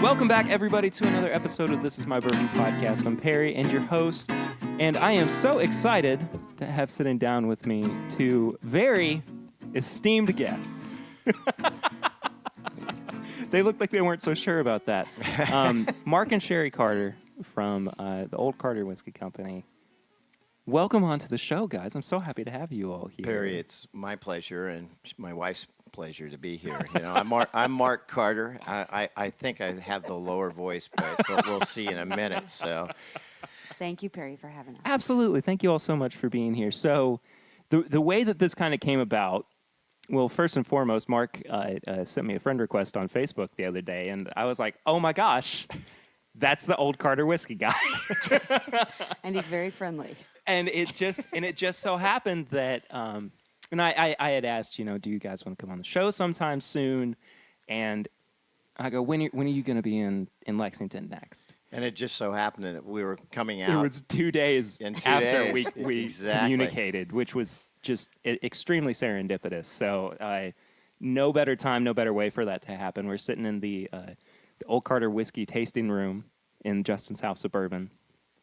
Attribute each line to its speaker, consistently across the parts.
Speaker 1: Welcome back, everybody, to another episode of This Is My Bourbon podcast. I'm Perry, and your host, and I am so excited to have sitting down with me two very esteemed guests. They looked like they weren't so sure about that. Mark and Sherri Carter from the Old Carter Whiskey Company. Welcome onto the show, guys. I'm so happy to have you all here.
Speaker 2: Perry, it's my pleasure and my wife's pleasure to be here. You know, I'm Mark Carter. I think I have the lower voice, but we'll see in a minute. So,
Speaker 3: thank you, Perry, for having us.
Speaker 1: Absolutely. Thank you all so much for being here. So, the way that this kind of came about, well, first and foremost, Mark sent me a friend request on Facebook the other day, and I was like, oh my gosh, that's the Old Carter whiskey guy.
Speaker 3: And he's very friendly.
Speaker 1: And it just so happened that, and I had asked, do you guys want to come on the show sometime soon? And I go, when are you going to be in Lexington next?
Speaker 2: and it just so happened that we were coming out.
Speaker 1: It was 2 days after we
Speaker 2: Exactly.
Speaker 1: communicated, which was just extremely serendipitous. So no better time, no better way for that to happen. We're sitting in the Old Carter Whiskey tasting room in Justin's House of Bourbon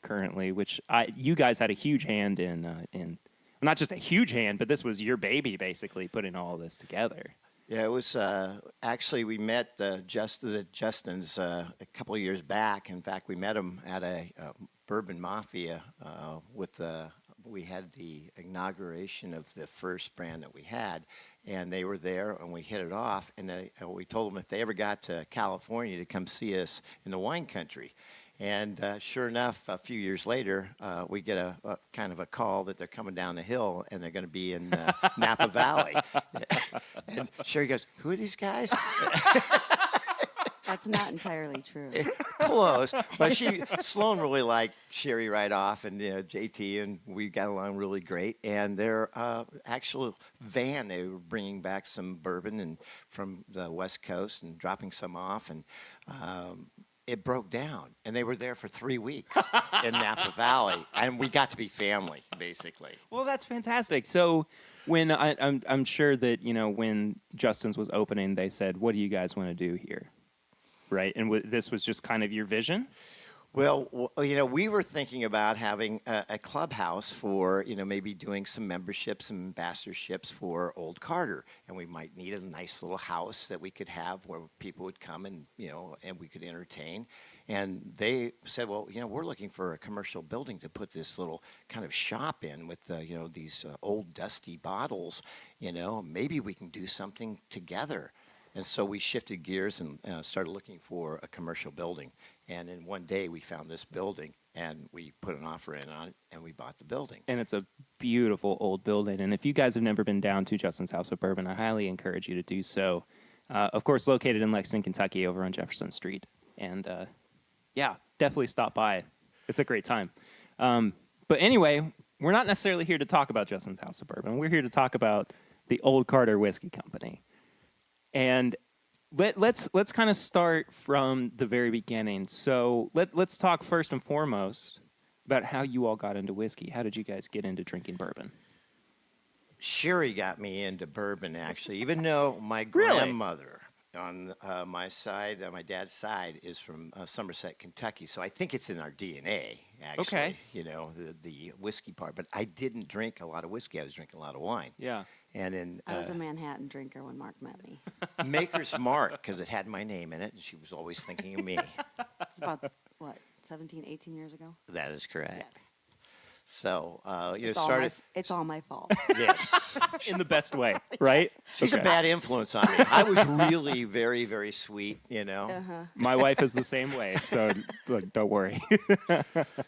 Speaker 1: currently, which you guys had a huge hand in not just a huge hand, but this was your baby, basically, putting all of this together.
Speaker 2: Yeah, it was actually we met the Justins a couple of years back. In fact, we met them at a Bourbon Mafia we had the inauguration of the first brand that we had, and they were there, and we hit it off. And we told them if they ever got to California to come see us in the wine country. And sure enough, a few years later, we get a kind of a call that they're coming down the hill and they're going to be in Napa Valley. And Sherri goes, "Who are these guys?"
Speaker 3: That's not entirely true.
Speaker 2: Close, but Sloan really liked Sherri right off, and JT, and we got along really great. And their actual van, they were bringing back some bourbon and from the West Coast and dropping some off, and it broke down, and they were there for 3 weeks in Napa Valley, and we got to be family, basically.
Speaker 1: Well, that's fantastic. So when I'm sure that, when Justin's was opening, they said, what do you guys want to do here? Right? And this was just kind of your vision?
Speaker 2: Well, we were thinking about having a clubhouse for, maybe doing some memberships and ambassadorships for Old Carter. And we might need a nice little house that we could have where people would come and, and we could entertain. And they said, well, we're looking for a commercial building to put this little kind of shop in with, these old dusty bottles. Maybe we can do something together. And so we shifted gears and started looking for a commercial building. And in one day, we found this building, and we put an offer in on it, and we bought the building.
Speaker 1: And it's a beautiful old building. And if you guys have never been down to Justin's House of Bourbon, I highly encourage you to do so. Of course, located in Lexington, Kentucky, over on Jefferson Street. And, definitely stop by. It's a great time. But anyway, we're not necessarily here to talk about Justin's House of Bourbon. We're here to talk about the Old Carter Whiskey Company. And let's kind of start from the very beginning. So let's talk first and foremost about how you all got into whiskey. How did you guys get into drinking bourbon?
Speaker 2: Sherri got me into bourbon, actually, even though my grandmother on my side, my dad's side, is from Somerset, Kentucky. So I think it's in our DNA, actually.
Speaker 1: Okay.
Speaker 2: The whiskey part. But I didn't drink a lot of whiskey. I was drinking a lot of wine.
Speaker 1: Yeah.
Speaker 2: And
Speaker 3: I was a Manhattan drinker when Mark met me.
Speaker 2: Maker's Mark, because it had my name in it, and she was always thinking of me.
Speaker 3: It's about, 17, 18 years ago?
Speaker 2: That is correct.
Speaker 3: Yes.
Speaker 2: So,
Speaker 3: It's all my fault.
Speaker 2: Yes.
Speaker 1: In the best way, right?
Speaker 2: She's
Speaker 1: Okay.
Speaker 2: a bad influence on me. I was really very, very sweet,
Speaker 3: Uh-huh.
Speaker 1: My wife is the same way, so look, don't worry.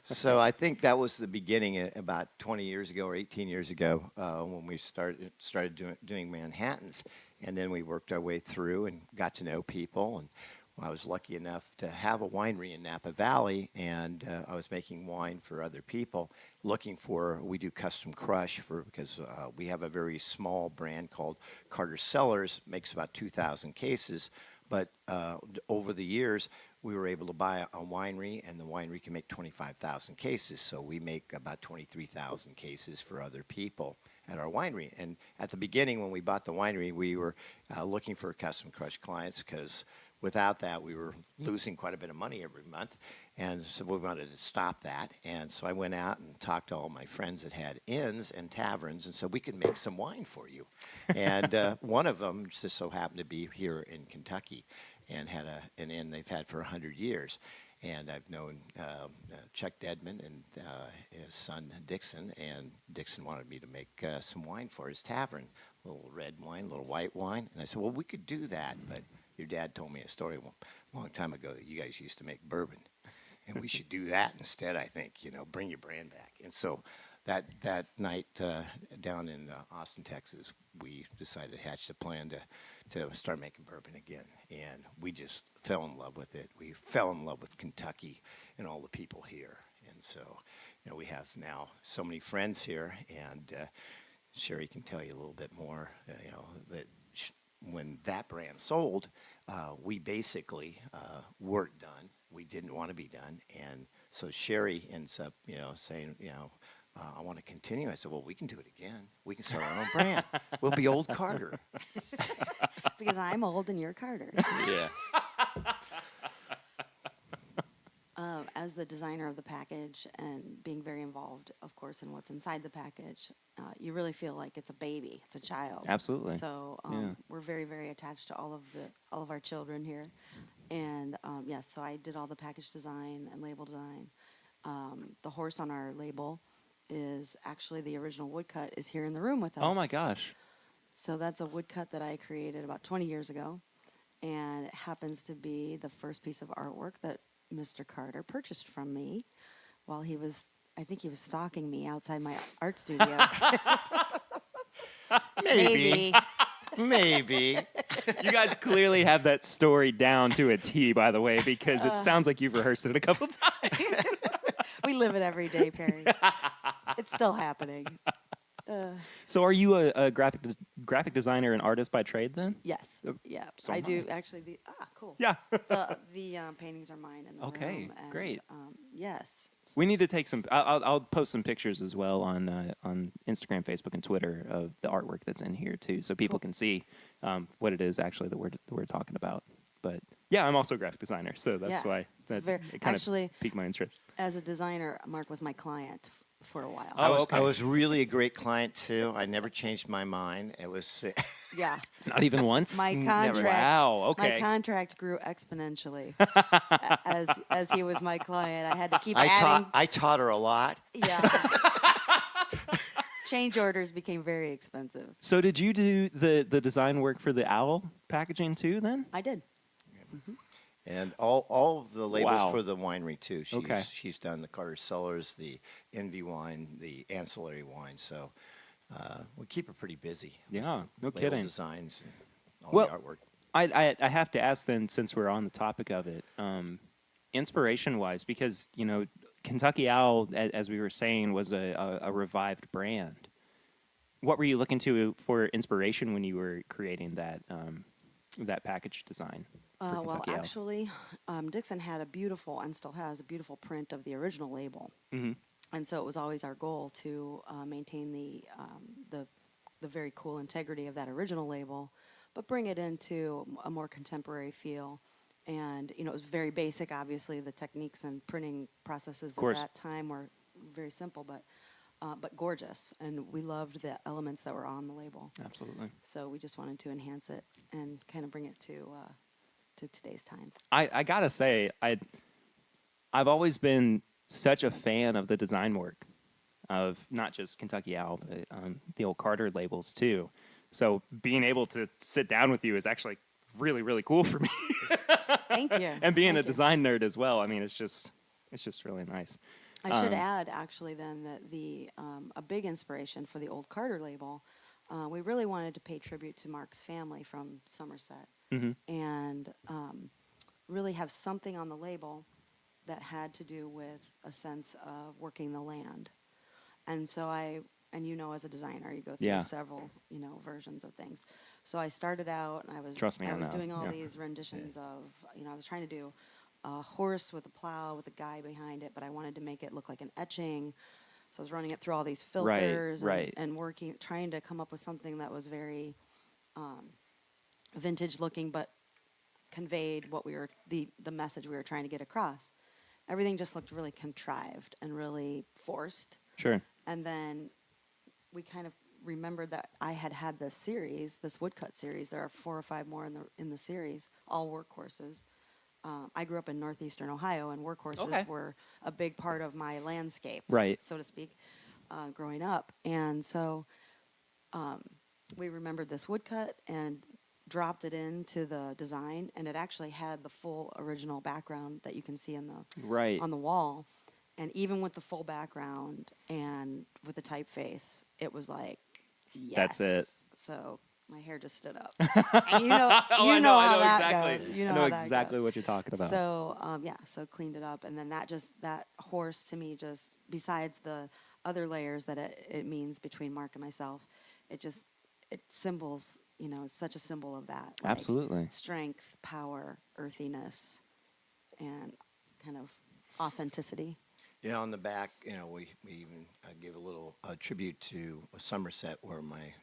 Speaker 2: So I think that was the beginning about 20 years ago or 18 years ago when we started doing Manhattans. And then we worked our way through and got to know people. And I was lucky enough to have a winery in Napa Valley, and I was making wine for other people, we do custom crush because we have a very small brand called Carter Cellars, makes about 2,000 cases. But over the years, we were able to buy a winery, and the winery can make 25,000 cases. So we make about 23,000 cases for other people at our winery. And at the beginning, when we bought the winery, we were looking for custom crush clients because without that, we were losing quite a bit of money every month. And so we wanted to stop that. And so I went out and talked to all my friends that had inns and taverns and said, we could make some wine for you. And one of them just so happened to be here in Kentucky and had an inn they've had for 100 years. And I've known Chuck Dedman and his son Dixon, and Dixon wanted me to make some wine for his tavern, a little red wine, a little white wine. And I said, well, we could do that, but your dad told me a story a long time ago that you guys used to make bourbon, and we should do that instead, I think, bring your brand back. And so that night down in Austin, Texas, we decided to hatch the plan to start making bourbon again. And we just fell in love with it. We fell in love with Kentucky and all the people here. And so, we have now so many friends here. And Sherri can tell you a little bit more, that when that brand sold, we basically weren't done. We didn't want to be done. And so Sherri ends up, saying, I want to continue. I said, well, we can do it again. We can start our own brand. We'll be Old Carter.
Speaker 3: Because I'm old and you're Carter.
Speaker 2: Yeah.
Speaker 3: As the designer of the package and being very involved, of course, in what's inside the package, you really feel like it's a baby, it's a child.
Speaker 1: Absolutely.
Speaker 3: So we're very, very attached to all of our children here, and yes, so I did all the package design and label design. The horse on our label is actually the original woodcut is here in the room with us.
Speaker 1: Oh my gosh.
Speaker 3: So that's a woodcut that I created about 20 years ago, and it happens to be the first piece of artwork that Mr. Carter purchased from me while I think he was stalking me outside my art studio.
Speaker 2: Maybe. Maybe.
Speaker 1: You guys clearly have that story down to a T, by the way, because it sounds like you've rehearsed it a couple times.
Speaker 3: We live it every day, Perry. It's still happening.
Speaker 1: So are you a graphic designer and artist by trade then?
Speaker 3: Yes. Yeah.
Speaker 1: So
Speaker 3: I
Speaker 1: am
Speaker 3: do
Speaker 1: I.
Speaker 3: actually. Cool.
Speaker 1: Yeah.
Speaker 3: The paintings are mine in the
Speaker 1: Okay,
Speaker 3: room. And,
Speaker 1: great.
Speaker 3: Yes.
Speaker 1: We need to take some. I'll post some pictures as well on Instagram, Facebook, and Twitter of the artwork that's in here too, so people can see what it is actually that we're talking about. But yeah, I'm also a graphic designer, so that's why it kind of piqued my interest.
Speaker 3: As a designer, Mark was my client for a while.
Speaker 1: Oh, okay.
Speaker 2: I was really a great client too. I never changed my mind. It was
Speaker 3: Yeah.
Speaker 1: Not even once.
Speaker 3: My
Speaker 2: Never.
Speaker 3: contract.
Speaker 1: Wow, okay.
Speaker 3: My contract grew exponentially as he was my client. I had to keep
Speaker 2: I
Speaker 3: adding.
Speaker 2: taught her a lot.
Speaker 3: Yeah. Change orders became very expensive.
Speaker 1: So did you do the design work for the owl packaging too? Then
Speaker 3: I did.
Speaker 2: And all of the labels
Speaker 1: Wow.
Speaker 2: for the winery too.
Speaker 1: Okay.
Speaker 2: She's done the Carter Cellars, the Envy wine, the ancillary wine. So we keep her pretty busy.
Speaker 1: yeah, no
Speaker 2: Label
Speaker 1: kidding.
Speaker 2: designs and all
Speaker 1: Well,
Speaker 2: the artwork.
Speaker 1: I have to ask then, since we're on the topic of it, inspiration wise, because Kentucky Owl, as we were saying, was a revived brand. What were you looking to for inspiration when you were creating that package design?
Speaker 3: Well,
Speaker 1: Kentucky Owl?
Speaker 3: actually, Dixon had a beautiful, and still has a beautiful print of the original label,
Speaker 1: Mhm.
Speaker 3: and so it was always our goal to maintain the very cool integrity of that original label, but bring it into a more contemporary feel. And it was very basic. Obviously, the techniques and printing processes at that time were very simple, but gorgeous. And we loved the elements that were on the label.
Speaker 1: Absolutely.
Speaker 3: So we just wanted to enhance it and kind of bring it to today's times.
Speaker 1: I gotta say, I've always been such a fan of the design work of not just Kentucky Owl, but the old Carter labels too. So being able to sit down with you is actually really, really cool for me.
Speaker 3: Thank you.
Speaker 1: And being
Speaker 3: Thank
Speaker 1: a
Speaker 3: you.
Speaker 1: design nerd as well. I mean, it's just really nice.
Speaker 3: I should add, actually, then that a big inspiration for the old Carter label, we really wanted to pay tribute to Mark's family from Somerset, and really have something on the label that had to do with a sense of working the land. And so as a designer, you go through several, versions of things. So I started out, and I was
Speaker 1: Trust me, I know.
Speaker 3: doing all
Speaker 1: Yeah.
Speaker 3: these renditions of, I was trying to do a horse with a plow with a guy behind it, but I wanted to make it look like an etching. So I was running it through all these filters and trying to come up with something that was very vintage looking, but conveyed what we were the message we were trying to get across. Everything just looked really contrived and really forced.
Speaker 1: Sure.
Speaker 3: And then we kind of remembered that I had this series, this woodcut series. There are 4 or 5 more in the series, all workhorses. I grew up in northeastern Ohio, and workhorses were a big part of my landscape,
Speaker 1: Right.
Speaker 3: so to speak, growing up. And so we remembered this woodcut and dropped it into the design, and it actually had the full original background that you can see
Speaker 1: Right.
Speaker 3: on the wall. And even with the full background and with the typeface, it was like, yes.
Speaker 1: That's it.
Speaker 3: So my hair just stood up. And you know how that goes. You
Speaker 1: I
Speaker 3: know
Speaker 1: know
Speaker 3: how that
Speaker 1: exactly
Speaker 3: goes.
Speaker 1: what you're talking about.
Speaker 3: So so cleaned it up, and then that horse to me, just besides the other layers that it means between Mark and myself, it symbols, it's such a symbol of that. Like
Speaker 1: Absolutely.
Speaker 3: strength, power, earthiness, and kind of authenticity.
Speaker 2: Yeah, on the back, we even gave a little tribute to Somerset, where my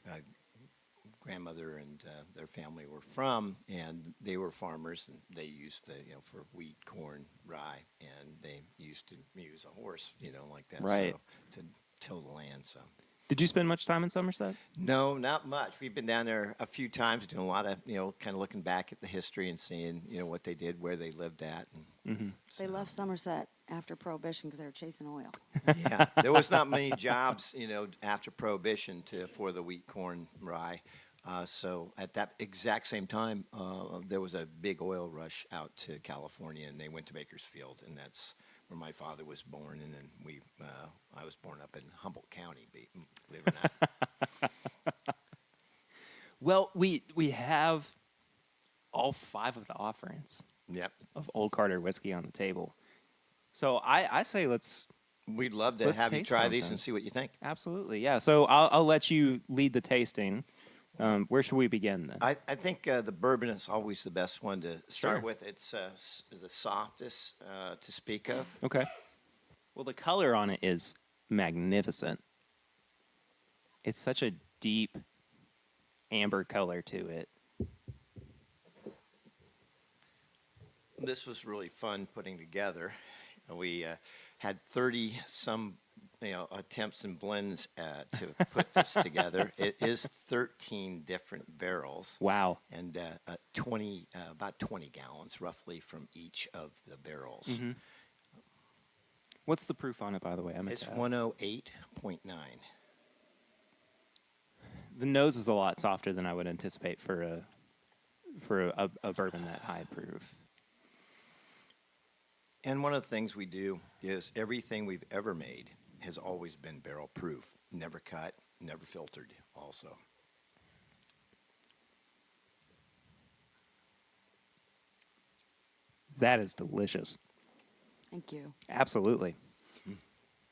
Speaker 2: grandmother and their family were from, and they were farmers, and they used for wheat, corn, rye, and they used to use a horse, like that,
Speaker 1: Right.
Speaker 2: so, to till the land. So.
Speaker 1: Did you spend much time in Somerset?
Speaker 2: No, not much. We've been down there a few times, doing a lot of, kind of looking back at the history and seeing, what they did, where they lived at. And
Speaker 3: They left Somerset after Prohibition because they were chasing oil.
Speaker 2: Yeah, there was not many jobs, after Prohibition for the wheat, corn, rye. So at that exact same time, there was a big oil rush out to California, and they went to Bakersfield, and that's where my father was born, and then I was born up in Humboldt County, believe it or not.
Speaker 1: Well, we have all 5 of the offerings
Speaker 2: Yep.
Speaker 1: of Old Carter whiskey on the table. So I say
Speaker 2: We'd love to
Speaker 1: Let's
Speaker 2: have you
Speaker 1: taste
Speaker 2: try these
Speaker 1: something.
Speaker 2: and see what you think.
Speaker 1: absolutely, yeah. So I'll let you lead the tasting. Where should we begin then?
Speaker 2: I think the bourbon is always the best one to start
Speaker 1: Sure.
Speaker 2: with. It's the softest to speak of.
Speaker 1: Okay. Well, the color on it is magnificent. It's such a deep amber color to it.
Speaker 2: This was really fun putting together. We had 30 some attempts and blends to put this together. It is 13 different barrels.
Speaker 1: Wow.
Speaker 2: And about 20 gallons roughly from each of the barrels.
Speaker 1: Mm-hmm. What's the proof on it, by the way? I meant
Speaker 2: It's
Speaker 1: to ask.
Speaker 2: 108.9.
Speaker 1: The nose is a lot softer than I would anticipate for a bourbon that high proof.
Speaker 2: And one of the things we do is everything we've ever made has always been barrel proof, never cut, never filtered also.
Speaker 1: That is delicious.
Speaker 3: Thank you.
Speaker 1: Absolutely.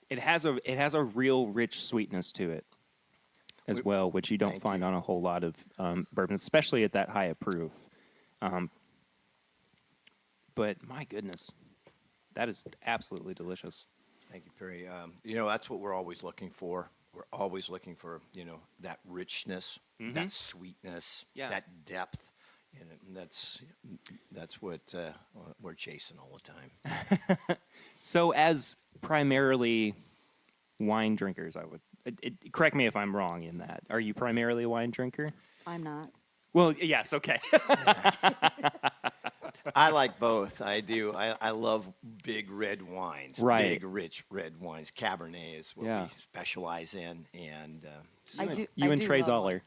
Speaker 1: It has a real rich sweetness to it as well, which you don't
Speaker 2: Thank
Speaker 1: find
Speaker 2: you.
Speaker 1: on a whole lot of bourbons, especially at that high of proof. But my goodness, that is absolutely delicious.
Speaker 2: Thank you, Perry. That's what we're always looking for. We're always looking for, that richness, that sweetness,
Speaker 1: Yeah.
Speaker 2: that depth. And that's what we're chasing all the time.
Speaker 1: So, as primarily wine drinkers, correct me if I'm wrong in that. Are you primarily a wine drinker?
Speaker 3: I'm not.
Speaker 1: Well, yes, okay.
Speaker 2: I like both. I do. I love big red wines.
Speaker 1: Right.
Speaker 2: Big, rich red wines. Cabernet is what
Speaker 1: Yeah.
Speaker 2: we specialize in. And
Speaker 3: I do.
Speaker 1: You
Speaker 3: I
Speaker 1: and
Speaker 3: do
Speaker 1: Trey
Speaker 3: love
Speaker 1: Zoller.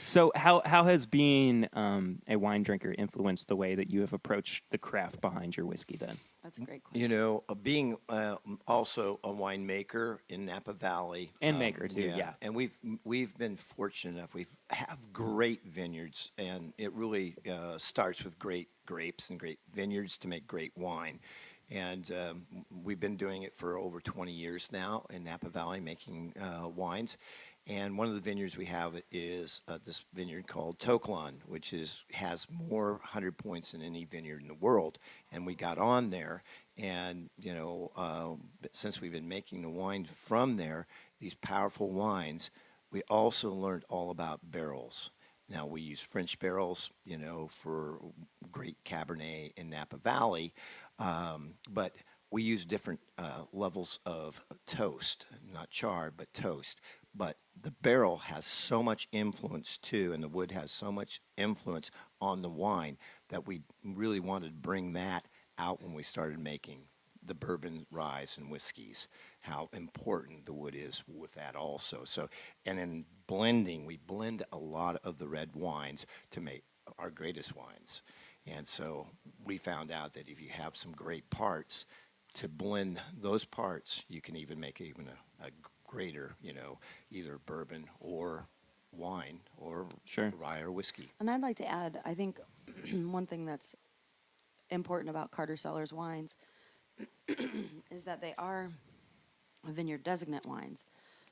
Speaker 1: So, how has being a wine drinker influenced the way that you have approached the craft behind your whiskey then?
Speaker 3: That's a great question.
Speaker 2: being also a winemaker in Napa Valley
Speaker 1: And maker, too, yeah.
Speaker 2: and we've been fortunate enough. We have great vineyards, and it really starts with great grapes and great vineyards to make great wine. And we've been doing it for over 20 years now in Napa Valley, making wines. And one of the vineyards we have is this vineyard called Tokelon, which has more 100 points than any vineyard in the world. And we got on there, and since we've been making the wine from there, these powerful wines, we also learned all about barrels. Now we use French barrels, for great Cabernet in Napa Valley, but we use different levels of toast, not char, but toast. But the barrel has so much influence too, and the wood has so much influence on the wine that we really wanted to bring that out when we started making the bourbon, rye, and whiskeys, how important the wood is with that also. So, and in blending, we blend a lot of the red wines to make our greatest wines. And so we found out that if you have some great parts, to blend those parts, you can even make even a greater, either bourbon or wine or
Speaker 1: Sure.
Speaker 2: rye or whiskey.
Speaker 3: And I'd like to add, I think one thing that's important about Carter Cellars wines is that they are vineyard designate wines.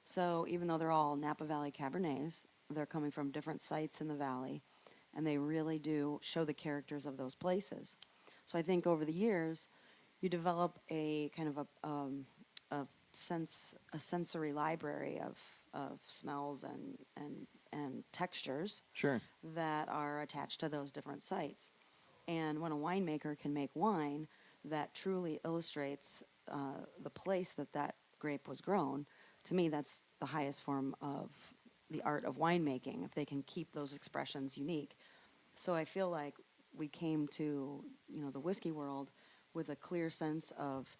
Speaker 3: So even though they're all Napa Valley Cabernets, they're coming from different sites in the valley, and they really do show the characters of those places. So I think over the years, you develop a kind of a sensory library of smells and textures
Speaker 1: Sure.
Speaker 3: that are attached to those different sites. And when a winemaker can make wine that truly illustrates the place that grape was grown, to me, that's the highest form of the art of winemaking, if they can keep those expressions unique. So I feel like we came to, the whiskey world with a clear sense of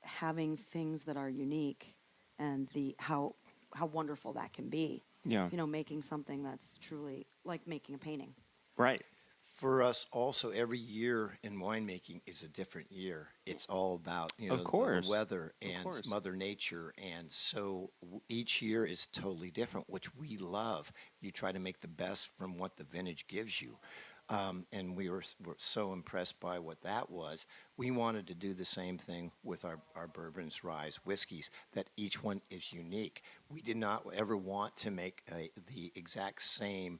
Speaker 3: having things that are unique and how wonderful that can be.
Speaker 1: Yeah.
Speaker 3: Making something that's truly like making a painting.
Speaker 1: Right.
Speaker 2: For us, also, every year in winemaking is a different year. It's all about
Speaker 1: Of course.
Speaker 2: the weather
Speaker 1: Of
Speaker 2: and
Speaker 1: course.
Speaker 2: Mother Nature, and so each year is totally different, which we love. You try to make the best from what the vintage gives you, and we're so impressed by what that was. We wanted to do the same thing with our bourbons, rye, whiskeys, that each one is unique. We did not ever want to make the exact same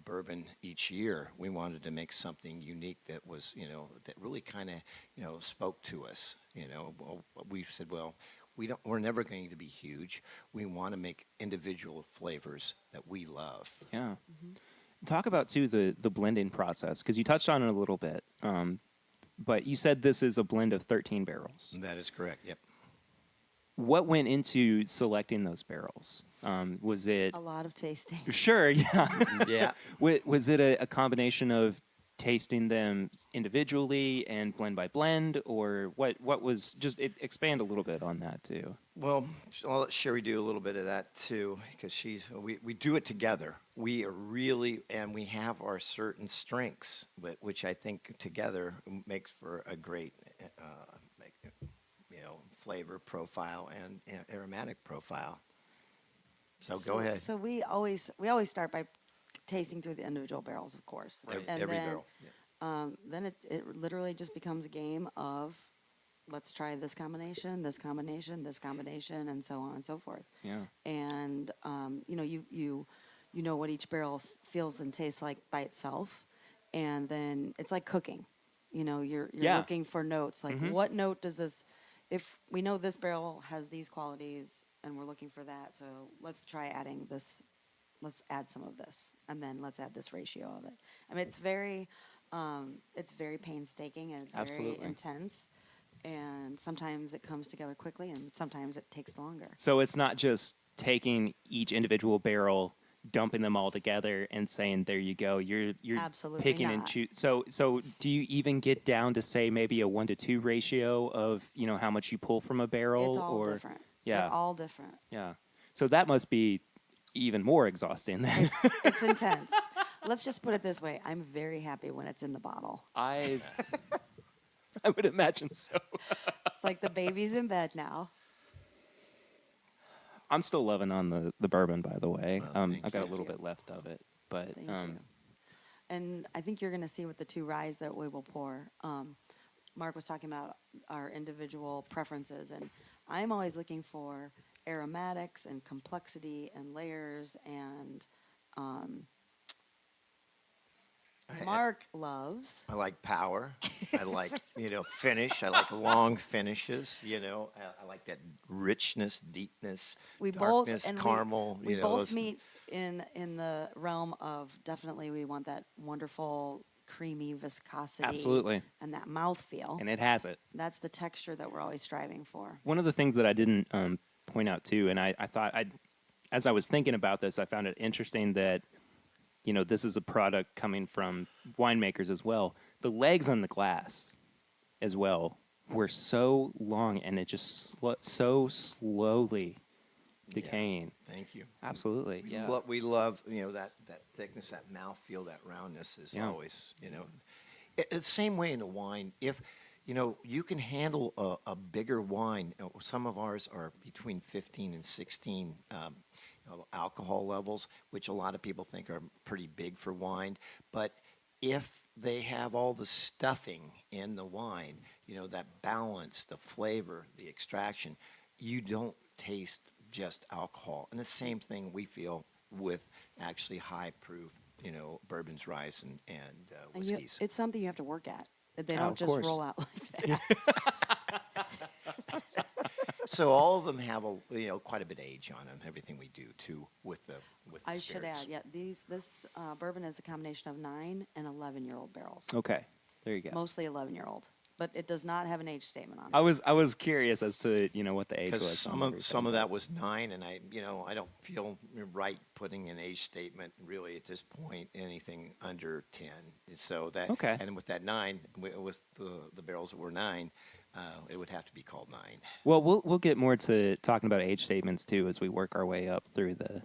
Speaker 2: bourbon each year. We wanted to make something unique that was, that really kind of, spoke to us. We said, well, we're never going to be huge. We want to make individual flavors that we love.
Speaker 1: Yeah. Talk about too the blending process, because you touched on it a little bit, but you said this is a blend of 13 barrels.
Speaker 2: That is correct. Yep.
Speaker 1: What went into selecting those barrels? Was it
Speaker 3: A lot of tasting.
Speaker 1: sure? Yeah.
Speaker 2: Yeah.
Speaker 1: Was it a combination of tasting them individually and blend by blend, or what was just expand a little bit on that too?
Speaker 2: Well, I'll let Sherri do a little bit of that too, because we do it together. We are really, and we have our certain strengths, which I think together makes for a great, flavor profile and aromatic profile. So go ahead.
Speaker 3: So we always start by tasting through the individual barrels, of course.
Speaker 2: Right.
Speaker 3: And
Speaker 2: Every
Speaker 3: then,
Speaker 2: barrel. Yeah.
Speaker 3: Then it literally just becomes a game of let's try this combination, this combination, this combination, and so on and so forth.
Speaker 1: Yeah.
Speaker 3: And you know what each barrel feels and tastes like by itself, and then it's like cooking. You're
Speaker 1: Yeah.
Speaker 3: looking for notes. Like, what note does this? If we know this barrel has these qualities, and we're looking for that, so let's try adding this. Let's add some of this, and then let's add this ratio of it. I mean, it's very painstaking and it's very
Speaker 1: Absolutely.
Speaker 3: intense. And sometimes it comes together quickly, and sometimes it takes longer.
Speaker 1: So it's not just taking each individual barrel, dumping them all together, and saying, "There you go." You're
Speaker 3: Absolutely
Speaker 1: picking and
Speaker 3: not.
Speaker 1: choose. So do you even get down to say maybe a 1-to-2 ratio of how much you pull from a barrel?
Speaker 3: It's all
Speaker 1: or
Speaker 3: different.
Speaker 1: Yeah.
Speaker 3: They're all different.
Speaker 1: Yeah. So that must be even more exhausting then.
Speaker 3: It's intense. Let's just put it this way. I'm very happy when it's in the bottle.
Speaker 1: I would imagine so.
Speaker 3: It's like the baby's in bed now.
Speaker 1: I'm still loving on the bourbon, by the way.
Speaker 2: Thank
Speaker 1: I've got a
Speaker 3: you.
Speaker 1: little bit left of it, but
Speaker 3: Thank you. And I think you're going to see with the two ryes that we will pour. Mark was talking about our individual preferences, and I'm always looking for aromatics and complexity and layers and Mark loves.
Speaker 2: I like power. I like, finish. I like long finishes, I like that richness, deepness,
Speaker 3: We
Speaker 2: darkness,
Speaker 3: both and
Speaker 2: caramel.
Speaker 3: we both meet in the realm of definitely we want that wonderful creamy viscosity.
Speaker 1: Absolutely.
Speaker 3: And that mouthfeel.
Speaker 1: And it has it.
Speaker 3: That's the texture that we're always striving for.
Speaker 1: One of the things that I didn't point out too, and I thought as I was thinking about this, I found it interesting that this is a product coming from winemakers as well. The legs on the glass as well were so long, and it just so slowly decaying.
Speaker 2: Thank you.
Speaker 1: Absolutely. Yeah.
Speaker 2: We love, that thickness, that mouthfeel, that roundness is always, It's the same way in a wine. If, you can handle a bigger wine. Some of ours are between 15 and 16 alcohol levels, which a lot of people think are pretty big for wine. But if they have all the stuffing in the wine, that balance, the flavor, the extraction, you don't taste just alcohol. And the same thing we feel with actually high proof, bourbons, ryes, and whiskeys.
Speaker 3: It's something you have to work at. They
Speaker 1: Oh,
Speaker 3: don't
Speaker 1: of
Speaker 3: just
Speaker 1: course.
Speaker 3: roll out like that.
Speaker 2: So all of them have quite a bit of age on them. Everything we do too with the
Speaker 3: I should
Speaker 2: spirits.
Speaker 3: add, this bourbon is a combination of 9 and 11-year-old barrels.
Speaker 1: Okay. There you go.
Speaker 3: Mostly 11-year-old, but it does not have an age statement on it.
Speaker 1: I was curious as to what the age was.
Speaker 2: Because
Speaker 1: on
Speaker 2: some
Speaker 1: everything.
Speaker 2: of that was 9, and I don't feel right putting an age statement really at this point anything under 10. So that
Speaker 1: Okay.
Speaker 2: And with that 9, with the barrels that were 9, it would have to be called 9.
Speaker 1: Well, we'll get more to talking about age statements too as we work our way up through the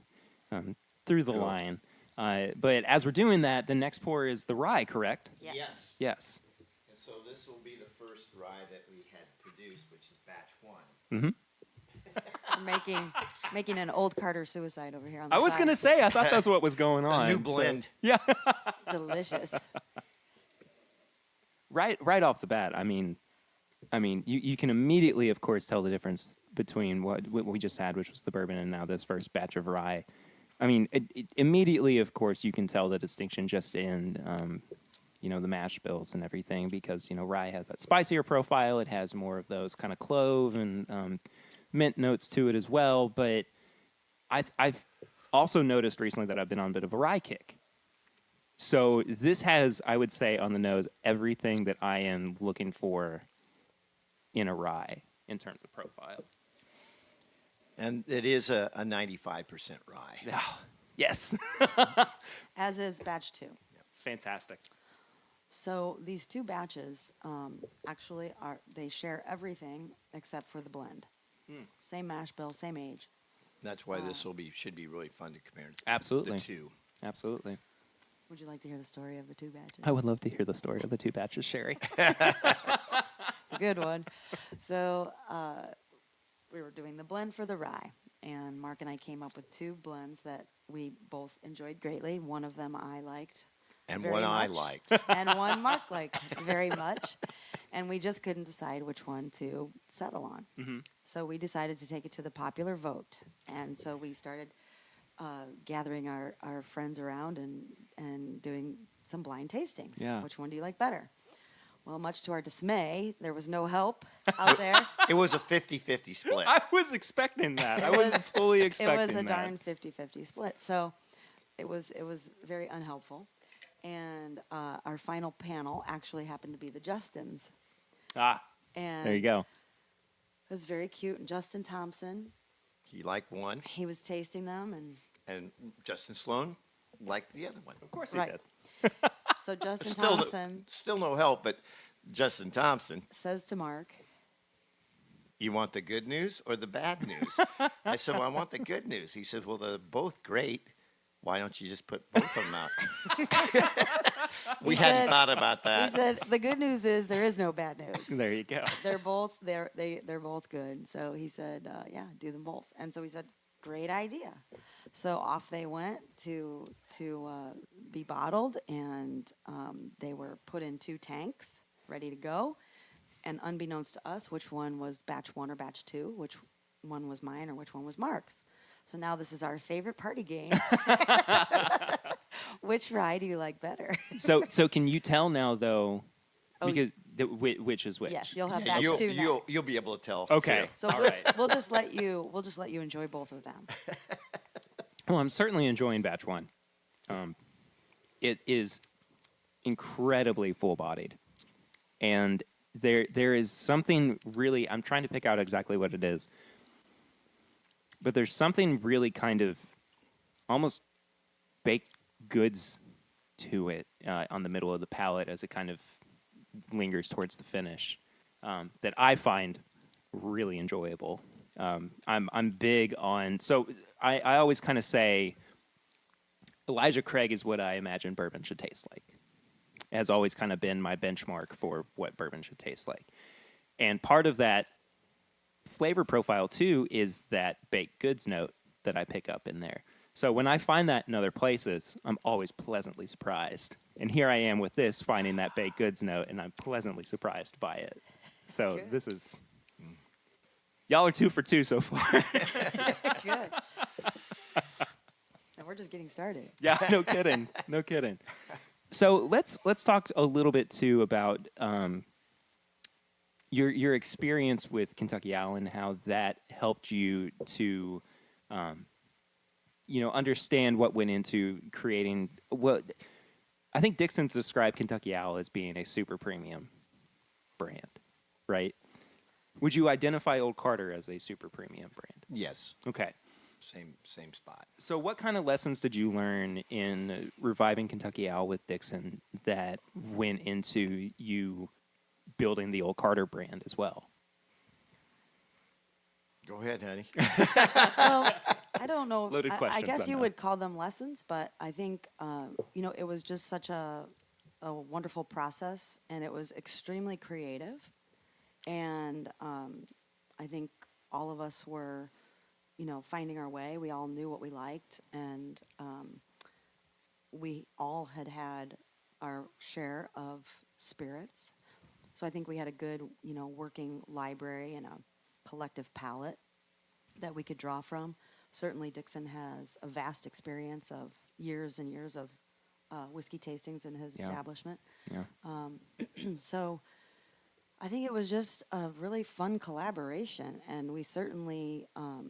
Speaker 2: Cool.
Speaker 1: line. But as we're doing that, the next pour is the rye, correct?
Speaker 3: Yes.
Speaker 1: Yes.
Speaker 2: And so this will be the first rye that we had produced, which is batch 1.
Speaker 1: Mm-hmm.
Speaker 3: We're making an old Carter suicide over here on the
Speaker 1: I was
Speaker 3: side.
Speaker 1: gonna say, I thought that's what was going on.
Speaker 2: A new
Speaker 1: So-
Speaker 2: blend.
Speaker 1: yeah.
Speaker 3: It's delicious.
Speaker 1: Right off the bat, I mean, you can immediately, of course, tell the difference between what we just had, which was the bourbon, and now this first batch of rye. I mean, immediately, of course, you can tell the distinction just in, the mash bills and everything, because rye has that spicier profile. It has more of those kind of clove and mint notes to it as well. But I've also noticed recently that I've been on a bit of a rye kick. So this has, I would say, on the nose, everything that I am looking for in a rye in terms of profile.
Speaker 2: And it is a 95% rye.
Speaker 1: Yes.
Speaker 3: As is batch 2.
Speaker 1: Fantastic.
Speaker 3: So these two batches actually they share everything except for the blend. Same mash bill, same age.
Speaker 2: That's why this should be really fun to compare
Speaker 1: Absolutely.
Speaker 2: the two.
Speaker 1: Absolutely.
Speaker 3: Would you like to hear the story of the two batches?
Speaker 1: I would love to hear the story of the two batches, Sherri.
Speaker 3: It's a good one. So we were doing the blend for the rye, and Mark and I came up with two blends that we both enjoyed greatly. One of them I liked.
Speaker 2: And
Speaker 3: very
Speaker 2: one I
Speaker 3: much,
Speaker 2: liked.
Speaker 3: And one Mark liked very much. And we just couldn't decide which one to settle on.
Speaker 1: Mm-hmm.
Speaker 3: So we decided to take it to the popular vote. And so we started gathering our friends around and doing some blind tastings.
Speaker 1: Yeah.
Speaker 3: Which one do you like better? Well, much to our dismay, there was no help out there.
Speaker 2: It was a 50-50 split.
Speaker 1: I was expecting that. I was fully expecting
Speaker 3: It was a
Speaker 1: that.
Speaker 3: darn 50-50 split. So it was very unhelpful. And our final panel actually happened to be the Justins.
Speaker 1: Ah,
Speaker 3: And
Speaker 1: there you go.
Speaker 3: it was very cute. And Justin Thompson,
Speaker 2: He liked one,
Speaker 3: he was tasting them.
Speaker 2: and Justin Sloan liked the other one.
Speaker 1: Of course he
Speaker 3: Right.
Speaker 1: did.
Speaker 3: So Justin
Speaker 2: Still,
Speaker 3: Thompson
Speaker 2: still no help, but Justin Thompson,
Speaker 3: says to Mark,
Speaker 2: you want the good news or the bad news? I said, well, I want the good news. He said, well, they're both great. Why don't you just put both of them out? We
Speaker 3: He
Speaker 2: hadn't
Speaker 3: said-
Speaker 2: thought about that.
Speaker 3: he said, the good news is there is no bad news.
Speaker 1: There you go.
Speaker 3: They're both good. So he said, yeah, do them both. And so we said, great idea. So off they went to be bottled, and they were put in 2 tanks, ready to go. And unbeknownst to us, which one was batch 1 or batch 2, which one was mine or which one was Mark's. So now this is our favorite party game. Which rye do you like better?
Speaker 1: So can you tell now though?
Speaker 3: Oh,
Speaker 1: Because which is which?
Speaker 3: yes, you'll have
Speaker 2: Yeah,
Speaker 3: batch
Speaker 2: you'll,
Speaker 3: 2
Speaker 2: you'll,
Speaker 3: next.
Speaker 2: you'll be able to tell.
Speaker 1: Okay.
Speaker 2: too.
Speaker 3: So
Speaker 1: All
Speaker 3: we'll,
Speaker 1: right.
Speaker 3: we'll just let you enjoy both of them.
Speaker 1: Well, I'm certainly enjoying batch 1. It is incredibly full-bodied, and there is something really. I'm trying to pick out exactly what it is, but there's something really kind of almost baked goods to it on the middle of the palate as it kind of lingers towards the finish that I find really enjoyable. I'm big on, so I always kind of say Elijah Craig is what I imagine bourbon should taste like. It has always kind of been my benchmark for what bourbon should taste like. And part of that flavor profile too is that baked goods note that I pick up in there. So when I find that in other places, I'm always pleasantly surprised. And here I am with this, finding that baked goods note, and I'm pleasantly surprised by it. So
Speaker 3: Good.
Speaker 1: this is, y'all are 2 for 2 so far.
Speaker 3: Good. And we're just getting started.
Speaker 1: Yeah, no kidding, no kidding. So let's talk a little bit too about your experience with Kentucky Owl and how that helped you to understand what went into creating what I think Dixon's described Kentucky Owl as being a super premium brand, right? Would you identify Old Carter as a super premium brand?
Speaker 2: Yes,
Speaker 1: Okay.
Speaker 2: same spot.
Speaker 1: So what kind of lessons did you learn in reviving Kentucky Owl with Dixon that went into you building the Old Carter brand as well?
Speaker 2: Go ahead, honey.
Speaker 3: Well, I don't know.
Speaker 1: Loaded
Speaker 3: I
Speaker 1: questions,
Speaker 3: guess
Speaker 1: I
Speaker 3: you
Speaker 1: know.
Speaker 3: would call them lessons, but I think it was just such a wonderful process, and it was extremely creative. And I think all of us were, finding our way. We all knew what we liked, and we all had our share of spirits. So I think we had a good, working library and a collective palette that we could draw from. Certainly Dixon has a vast experience of years and years of whiskey tastings in his
Speaker 1: Yeah.
Speaker 3: establishment.
Speaker 1: Yeah.
Speaker 3: So I think it was just a really fun collaboration, and we certainly, I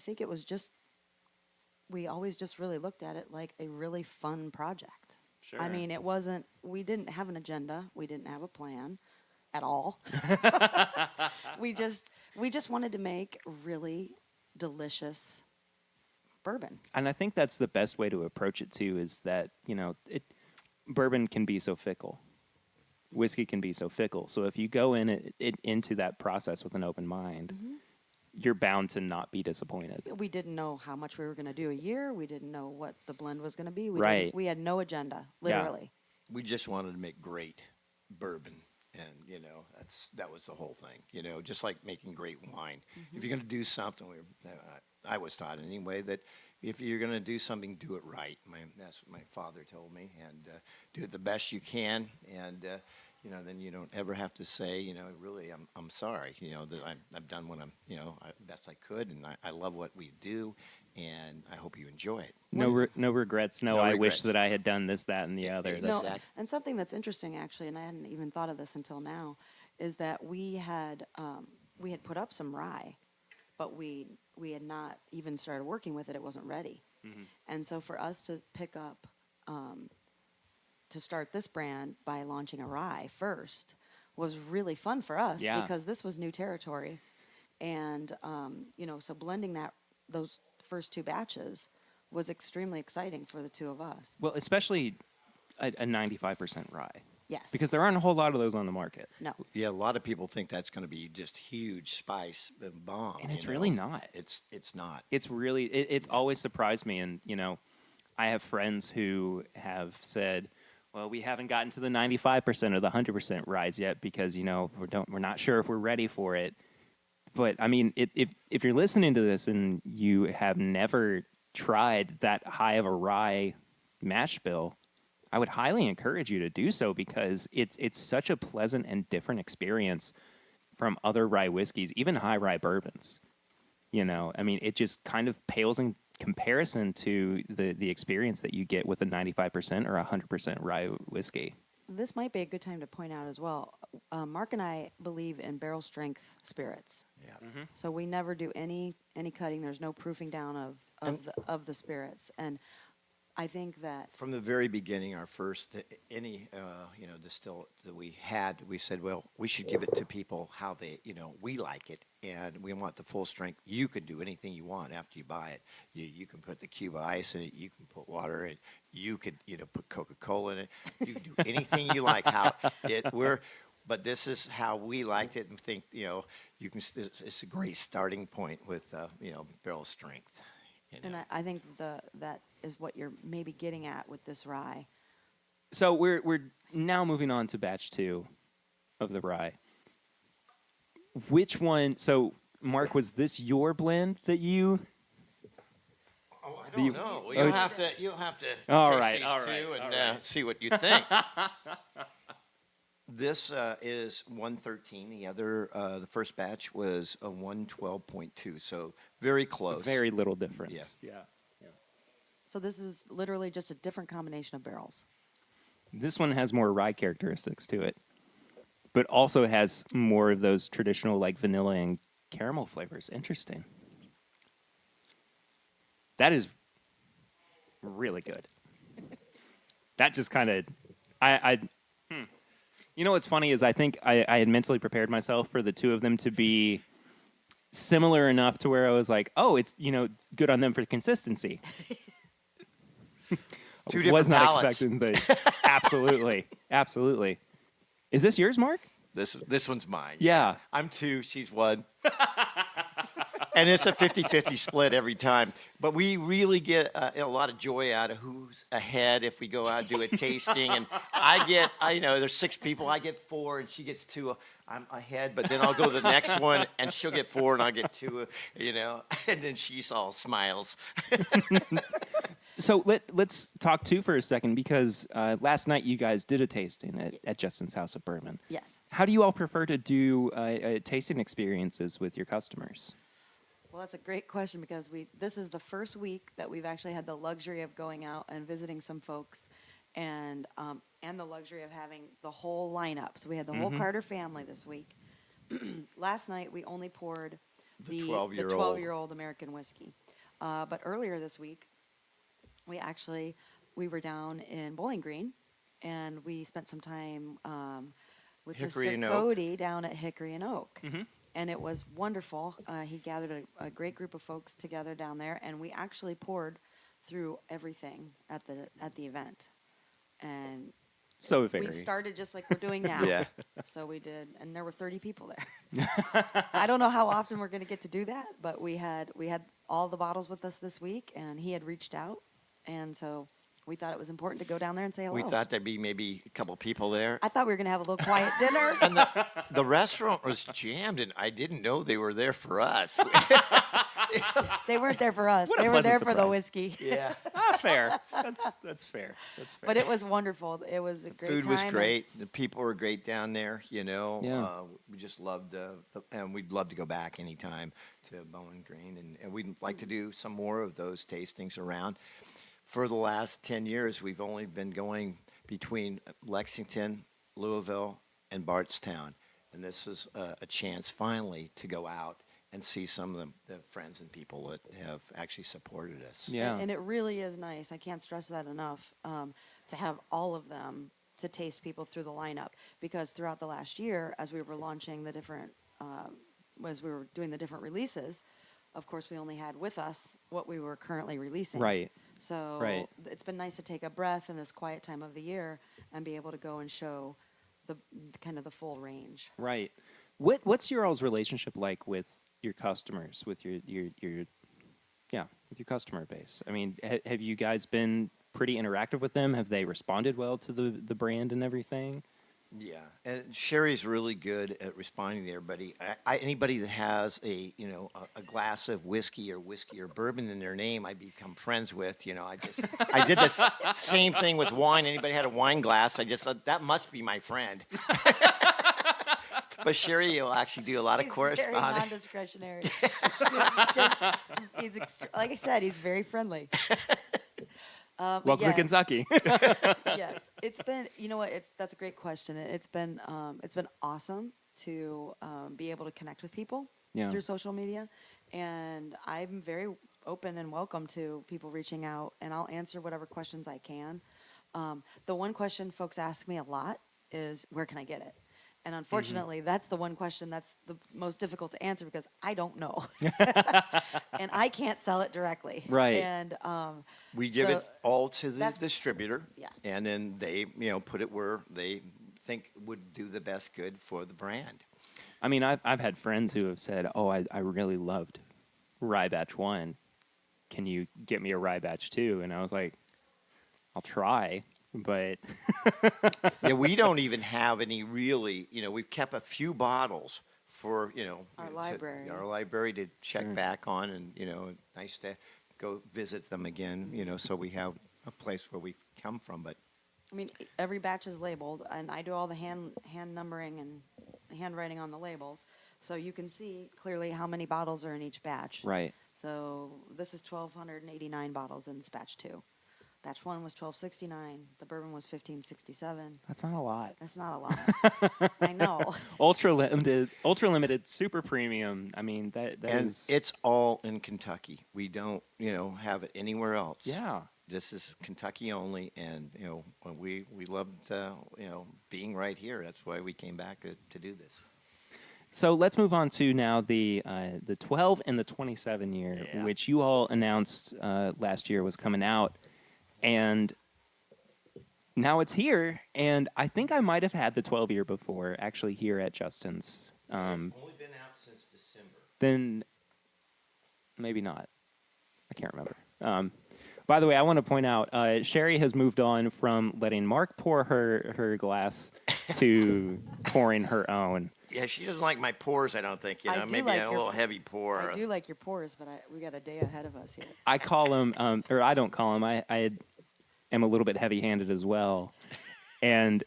Speaker 3: think it was just, we always just really looked at it like a really fun project.
Speaker 1: Sure.
Speaker 3: I mean, we didn't have an agenda, we didn't have a plan at all. we just wanted to make really delicious bourbon.
Speaker 1: And I think that's the best way to approach it too, is that, bourbon can be so fickle. Whiskey can be so fickle. So if you go into that process with an open mind, you're bound to not be disappointed.
Speaker 3: We didn't know how much we were going to do a year. We didn't know what the blend was going to be.
Speaker 1: Right.
Speaker 3: We had no agenda, literally.
Speaker 2: We just wanted to make great bourbon, and that was the whole thing. Just like making great wine. If you're going to do something, I was taught anyway that if you're going to do something, do it right. That's what my father told me, and do it the best you can, and then you don't ever have to say, really, I'm sorry, that I've done what I'm, best I could, and I love what we do, and I hope you enjoy it.
Speaker 1: No regrets. No,
Speaker 2: No
Speaker 1: I
Speaker 2: regrets.
Speaker 1: wish that I had done this, that, and the other.
Speaker 2: Yeah,
Speaker 3: No,
Speaker 2: Exactly.
Speaker 3: and something that's interesting, actually, and I hadn't even thought of this until now, is that we had put up some rye, but we had not even started working with it. It wasn't ready. And so for us to pick up, to start this brand by launching a rye first was really fun for us
Speaker 1: Yeah.
Speaker 3: because this was new territory. And, so blending those first 2 batches was extremely exciting for the 2 of us.
Speaker 1: Well, especially a 95% rye.
Speaker 3: Yes.
Speaker 1: Because there aren't a whole lot of those on the market.
Speaker 3: No.
Speaker 2: Yeah, a lot of people think that's going to be just huge spice and bomb.
Speaker 1: And it's really not.
Speaker 2: It's not.
Speaker 1: It's really, it's always surprised me. And, I have friends who have said, well, we haven't gotten to the 95% or the 100% rise yet because, we're not sure if we're ready for it. But, I mean, if you're listening to this and you have never tried that high of a rye mash bill, I would highly encourage you to do so because it's such a pleasant and different experience from other rye whiskeys, even high rye bourbons. I mean, it just kind of pales in comparison to the experience that you get with a 95% or 100% rye whiskey.
Speaker 3: This might be a good time to point out as well. Mark and I believe in barrel strength spirits.
Speaker 2: Yeah.
Speaker 3: So we never do any cutting. There's no proofing down of the spirits. And I think that
Speaker 2: From the very beginning, our first distill that we had, we said, well, we should give it to people how they, we like it, and we want the full strength. You can do anything you want after you buy it. You can put the cube of ice in it. You can put water in it. You could, put Coca-Cola in it. You can do anything you like. But this is how we liked it, and think, you can. It's a great starting point with, barrel strength.
Speaker 3: and I think that is what you're maybe getting at with this rye.
Speaker 1: So we're now moving on to batch 2 of the rye. Which one? So Mark, was this your blend that you?
Speaker 2: Oh, I don't know. Well, you'll have to.
Speaker 1: All
Speaker 2: taste
Speaker 1: right,
Speaker 2: these
Speaker 1: all
Speaker 2: two
Speaker 1: right,
Speaker 2: and
Speaker 1: all right.
Speaker 2: see what you think. This is 113. The other, the first batch was a 112.2. So very close.
Speaker 1: Very little difference.
Speaker 2: Yeah.
Speaker 3: So this is literally just a different combination of barrels.
Speaker 1: This one has more rye characteristics to it, but also has more of those traditional like vanilla and caramel flavors. Interesting. That is really good. That just kind of, You know what's funny is I think I had mentally prepared myself for the two of them to be similar enough to where I was like, oh, it's good on them for consistency.
Speaker 2: Two different
Speaker 1: Was not
Speaker 2: palates.
Speaker 1: expecting the absolutely. Is this yours, Mark?
Speaker 2: This one's mine.
Speaker 1: Yeah.
Speaker 2: I'm 2. She's 1. And it's a 50-50 split every time. But we really get a lot of joy out of who's ahead if we go out and do a tasting. And there's 6 people. I get 4, and she gets 2. I'm ahead, but then I'll go to the next one, and she'll get 4, and I'll get 2, And then she's all smiles.
Speaker 1: So let's talk too for a second, because last night you guys did a tasting at Justin's House of Bourbon.
Speaker 3: Yes.
Speaker 1: How do you all prefer to do tasting experiences with your customers?
Speaker 3: Well, that's a great question, because this is the first week that we've actually had the luxury of going out and visiting some folks, and the luxury of having the whole lineup. So we had the whole Carter family this week. Last night we only poured the 12-year-old American whiskey, but earlier this week we were down in Bowling Green, and we spent some time with
Speaker 2: Hickory
Speaker 3: Mr.
Speaker 2: and Oak.
Speaker 3: Cody down at Hickory and Oak.
Speaker 1: Mm-hmm.
Speaker 3: And it was wonderful. He gathered a great group of folks together down there, and we actually poured through everything at the event. And
Speaker 1: So it varies.
Speaker 3: we started just like we're doing now.
Speaker 2: Yeah.
Speaker 3: So we did, and there were 30 people there. I don't know how often we're going to get to do that, but we had all the bottles with us this week, and he had reached out, and so we thought it was important to go down there and say hello.
Speaker 2: We thought there'd be maybe a couple people there.
Speaker 3: I thought we were going to have a little quiet dinner.
Speaker 2: And the restaurant was jammed, and I didn't know they were there for us.
Speaker 3: They weren't there for us.
Speaker 1: What a
Speaker 3: They were there
Speaker 1: pleasant
Speaker 3: for the
Speaker 1: surprise.
Speaker 3: whiskey.
Speaker 2: Yeah.
Speaker 1: Fair. That's fair. That's fair.
Speaker 3: But it was wonderful. It was a great
Speaker 2: Food
Speaker 3: time.
Speaker 2: was
Speaker 3: and-
Speaker 2: great. The people were great down there,
Speaker 1: Yeah.
Speaker 2: We just loved, and we'd love to go back anytime to Bowling Green. And we'd like to do some more of those tastings around. For the last 10 years, we've only been going between Lexington, Louisville, and Bardstown. And this was a chance finally to go out and see some of the friends and people that have actually supported us.
Speaker 1: Yeah.
Speaker 3: And it really is nice. I can't stress that enough, to have all of them to taste people through the lineup. Because throughout the last year, as we were launching the different, as we were doing the different releases, of course, we only had with us what we were currently releasing.
Speaker 1: Right.
Speaker 3: So
Speaker 1: Right.
Speaker 3: it's been nice to take a breath in this quiet time of the year and be able to go and show the kind of the full range.
Speaker 1: Right. What's your all's relationship like with your customers, with your with your customer base? I mean, have you guys been pretty interactive with them? Have they responded well to the brand and everything?
Speaker 2: Yeah, and Sherry's really good at responding to everybody. Anybody that has a glass of whiskey or bourbon in their name, I become friends with. I did this same thing with wine. Anybody had a wine glass, I just thought that must be my friend. But Sherri will actually do a lot of
Speaker 3: He's
Speaker 2: correspondence.
Speaker 3: very non-discretionary. Like I said, he's very friendly. But
Speaker 1: Welcome to
Speaker 3: yes,
Speaker 1: Kentucky.
Speaker 3: yes, it's been. You know what? That's a great question. It's been awesome to be able to connect with people
Speaker 1: Yeah.
Speaker 3: through social media, and I'm very open and welcome to people reaching out, and I'll answer whatever questions I can. The one question folks ask me a lot is, where can I get it? And unfortunately, that's the one question that's the most difficult to answer because I don't know. And I can't sell it directly.
Speaker 1: Right.
Speaker 3: And
Speaker 2: We give
Speaker 3: so
Speaker 2: it all to the
Speaker 3: that's-
Speaker 2: distributor,
Speaker 3: Yeah.
Speaker 2: and then they, put it where they think would do the best good for the brand.
Speaker 1: I mean, I've had friends who have said, "Oh, I really loved Rye Batch 1. Can you get me a Rye Batch 2?" And I was like, "I'll try, but
Speaker 2: Yeah, we don't even have any really, we've kept a few bottles for,
Speaker 3: Our library.
Speaker 2: our library to check back on, and, nice to go visit them again, so we have a place where we come from. But
Speaker 3: I mean, every batch is labeled, and I do all the hand numbering and handwriting on the labels, so you can see clearly how many bottles are in each batch.
Speaker 1: right."
Speaker 3: So this is 1,289 bottles in this batch 2. Batch 1 was 1,269. The bourbon was 1,567.
Speaker 1: That's not a lot.
Speaker 3: That's not a lot. I know.
Speaker 1: Ultra limited, super premium. I mean, that
Speaker 2: and
Speaker 1: is
Speaker 2: it's all in Kentucky. We don't, have it anywhere else.
Speaker 1: yeah.
Speaker 2: This is Kentucky only, and we loved being right here. That's why we came back to do this.
Speaker 1: So let's move on to now the 12 and the 27 year,
Speaker 2: Yeah.
Speaker 1: which you all announced last year was coming out, and now it's here. And I think I might have had the 12 year before, actually here at Justin's.
Speaker 2: Only been out since December.
Speaker 1: Then maybe not. I can't remember. By the way, I want to point out, Sherri has moved on from letting Mark pour her glass to pouring her own.
Speaker 2: Yeah, she doesn't like my pours, I don't think.
Speaker 3: I do
Speaker 2: Maybe
Speaker 3: like
Speaker 2: a
Speaker 3: your-
Speaker 2: little heavy pour.
Speaker 3: I do like your pours, but we got a day ahead of us here.
Speaker 1: I call him, or I don't call him. I am a little bit heavy-handed as well, and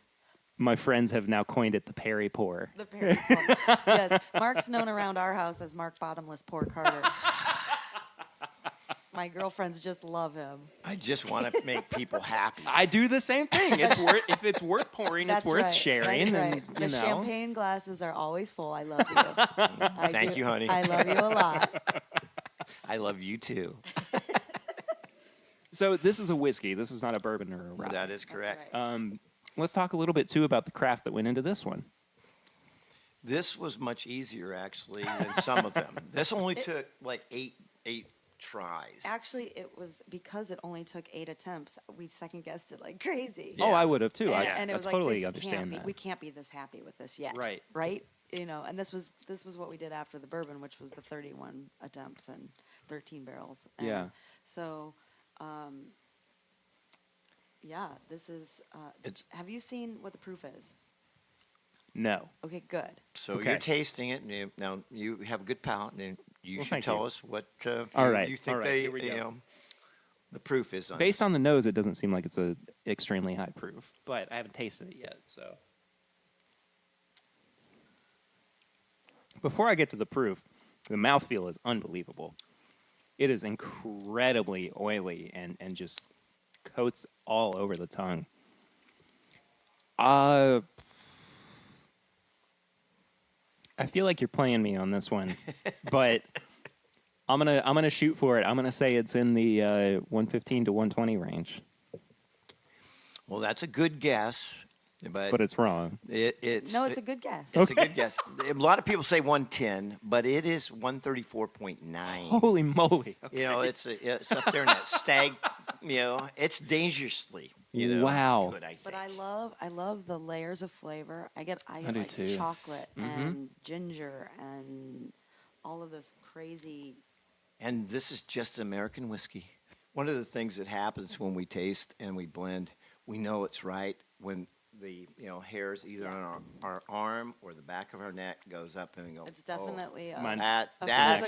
Speaker 1: my friends have now coined it the Perry pour.
Speaker 3: The Perry pour. Yes, Mark's known around our house as Mark Bottomless Pour Carter. My girlfriends just love him.
Speaker 2: I just want to make people happy.
Speaker 1: I do the same thing. It's worth if it's worth pouring,
Speaker 3: That's
Speaker 1: it's worth
Speaker 3: right.
Speaker 1: sharing.
Speaker 3: That's
Speaker 1: And
Speaker 3: right. The
Speaker 1: you know,
Speaker 3: champagne glasses are always full. I love you.
Speaker 2: Thank you, honey.
Speaker 3: I love you a lot.
Speaker 2: I love you too.
Speaker 1: so this is a whiskey. This is not a bourbon or a rye.
Speaker 2: That is correct.
Speaker 3: right.
Speaker 1: Let's talk a little bit too about the craft that went into this one.
Speaker 2: This was much easier actually than some of them. This only took like eight tries.
Speaker 3: Actually, it was because it only took 8 attempts. We second guessed it like crazy.
Speaker 2: Yeah.
Speaker 1: Oh, I would have too.
Speaker 3: And
Speaker 1: I
Speaker 3: it was
Speaker 1: totally
Speaker 3: like,
Speaker 1: understand that.
Speaker 3: we can't be this happy with this yet.
Speaker 1: Right.
Speaker 3: Right? And this was what we did after the bourbon, which was the 31 attempts and 13 barrels. And
Speaker 1: Yeah.
Speaker 3: So, yeah, this is. Have you seen what the proof is?
Speaker 1: No.
Speaker 3: Okay, good.
Speaker 2: So
Speaker 1: Okay.
Speaker 2: you're tasting it, and now you have a good palate, and you
Speaker 1: Well,
Speaker 2: should
Speaker 1: thank
Speaker 2: tell
Speaker 1: you.
Speaker 2: us what
Speaker 1: All right.
Speaker 2: you think
Speaker 1: All right. Here we go.
Speaker 2: the proof is on.
Speaker 1: Based on the nose, it doesn't seem like it's a extremely high proof, but I haven't tasted it yet. So before I get to the proof, the mouthfeel is unbelievable. It is incredibly oily and just coats all over the tongue. I feel like you're playing me on this one, but I'm gonna shoot for it. I'm gonna say it's in the 115 to 120 range,
Speaker 2: Well, that's a good guess,
Speaker 1: but it's wrong.
Speaker 2: it's
Speaker 3: No, it's a good guess.
Speaker 2: It's a good guess. A lot of people say 110, but it is 134.9.
Speaker 1: Holy moly!
Speaker 2: You know, it's up there in that stag. It's dangerously.
Speaker 1: Wow.
Speaker 2: Good, I think.
Speaker 3: But I love the layers of flavor. I get
Speaker 1: do
Speaker 3: like
Speaker 1: too.
Speaker 3: chocolate and ginger and all of this crazy.
Speaker 2: And this is just American whiskey. One of the things that happens when we taste and we blend, we know it's right when the hairs either on our arm or the back of our neck goes up and we go.
Speaker 3: It's definitely
Speaker 1: Mine-
Speaker 2: That's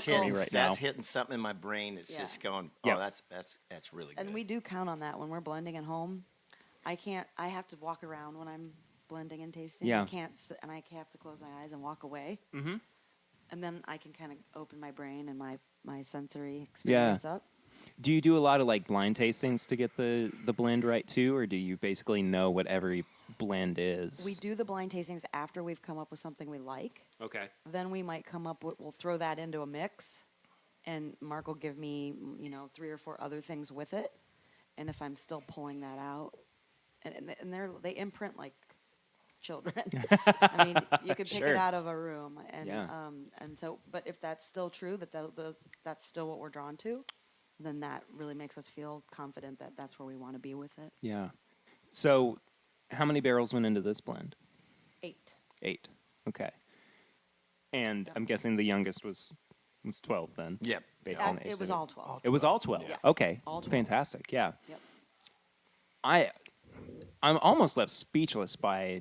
Speaker 3: physical-
Speaker 2: hitting
Speaker 1: right now.
Speaker 2: That's hitting something in my brain. It's
Speaker 3: Yeah.
Speaker 2: just going.
Speaker 1: Yeah.
Speaker 2: Oh, that's really good.
Speaker 3: And we do count on that when we're blending at home. I have to walk around when I'm blending and tasting.
Speaker 1: Yeah.
Speaker 3: I can't sit, and I have to close my eyes and walk away.
Speaker 1: Mm-hmm.
Speaker 3: And then I can kind of open my brain and my sensory experience up.
Speaker 1: Do you do a lot of like blind tastings to get the blend right too, or do you basically know what every blend is?
Speaker 3: We do the blind tastings after we've come up with something we like.
Speaker 1: Okay.
Speaker 3: Then we might come up with, we'll throw that into a mix, and Mark will give me, 3 or 4 other things with it. And if I'm still pulling that out, and they imprint like children. I mean, you could pick
Speaker 1: Sure.
Speaker 3: it out of a room, and
Speaker 1: Yeah.
Speaker 3: and so. But if that's still true, that's still what we're drawn to, then that really makes us feel confident that that's where we want to be with it.
Speaker 1: Yeah. So, how many barrels went into this blend?
Speaker 3: 8.
Speaker 1: 8. Okay. And I'm guessing the youngest was 12 then.
Speaker 2: Yep.
Speaker 1: Based on the
Speaker 3: It
Speaker 1: age
Speaker 3: was
Speaker 1: of
Speaker 3: all 12.
Speaker 1: It was all 12.
Speaker 3: Yeah.
Speaker 1: Okay.
Speaker 3: All 12.
Speaker 1: Fantastic. Yeah.
Speaker 3: Yep.
Speaker 1: I'm almost left speechless by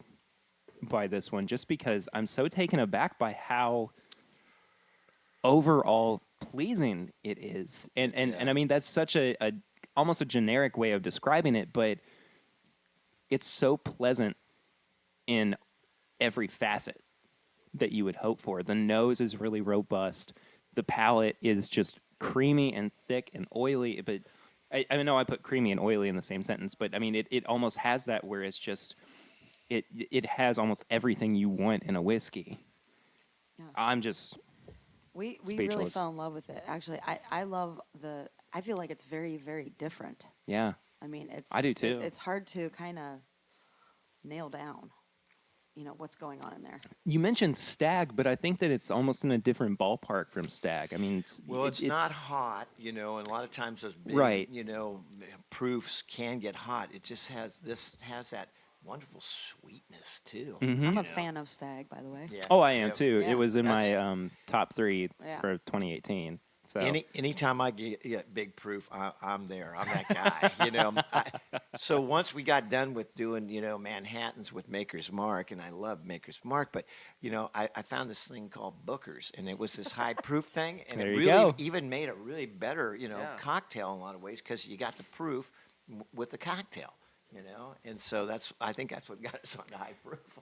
Speaker 1: this one, just because I'm so taken aback by how overall pleasing it is. And I mean, that's such a almost a generic way of describing it, but it's so pleasant in every facet that you would hope for. The nose is really robust. The palate is just creamy and thick and oily. But I know I put creamy and oily in the same sentence, but I mean, it almost has that where it's just, it has almost everything you want in a whiskey.
Speaker 3: Yeah.
Speaker 1: I'm just,
Speaker 3: We really
Speaker 1: Speechless.
Speaker 3: fell in love with it. Actually, I love I feel like it's very, very different.
Speaker 1: yeah.
Speaker 3: I mean,
Speaker 1: I do too.
Speaker 3: It's hard to kind of nail down, what's going on in there.
Speaker 1: You mentioned Stag, but I think that it's almost in a different ballpark from Stag. I mean,
Speaker 2: Well, it's not hot, and a lot of times those big,
Speaker 1: Right.
Speaker 2: proofs can get hot. It just has that wonderful sweetness too.
Speaker 3: I'm a fan of Stag, by the way.
Speaker 2: Yeah.
Speaker 1: Oh, I am
Speaker 2: Yeah.
Speaker 1: too.
Speaker 3: Yeah.
Speaker 1: It was in my
Speaker 2: That's-
Speaker 1: top 3
Speaker 3: Yeah.
Speaker 1: for 2018. So
Speaker 2: Anytime I get big proof, I'm there. I'm that guy. So once we got done with doing Manhattans with Maker's Mark, and I love Maker's Mark, but I found this thing called Booker's, and it was this high proof thing, and
Speaker 1: There
Speaker 2: it
Speaker 1: you
Speaker 2: really
Speaker 1: go.
Speaker 2: even made a really better
Speaker 1: Yeah.
Speaker 2: cocktail in a lot of ways, because you got the proof with the cocktail. And so I think that's what got us on the high proof.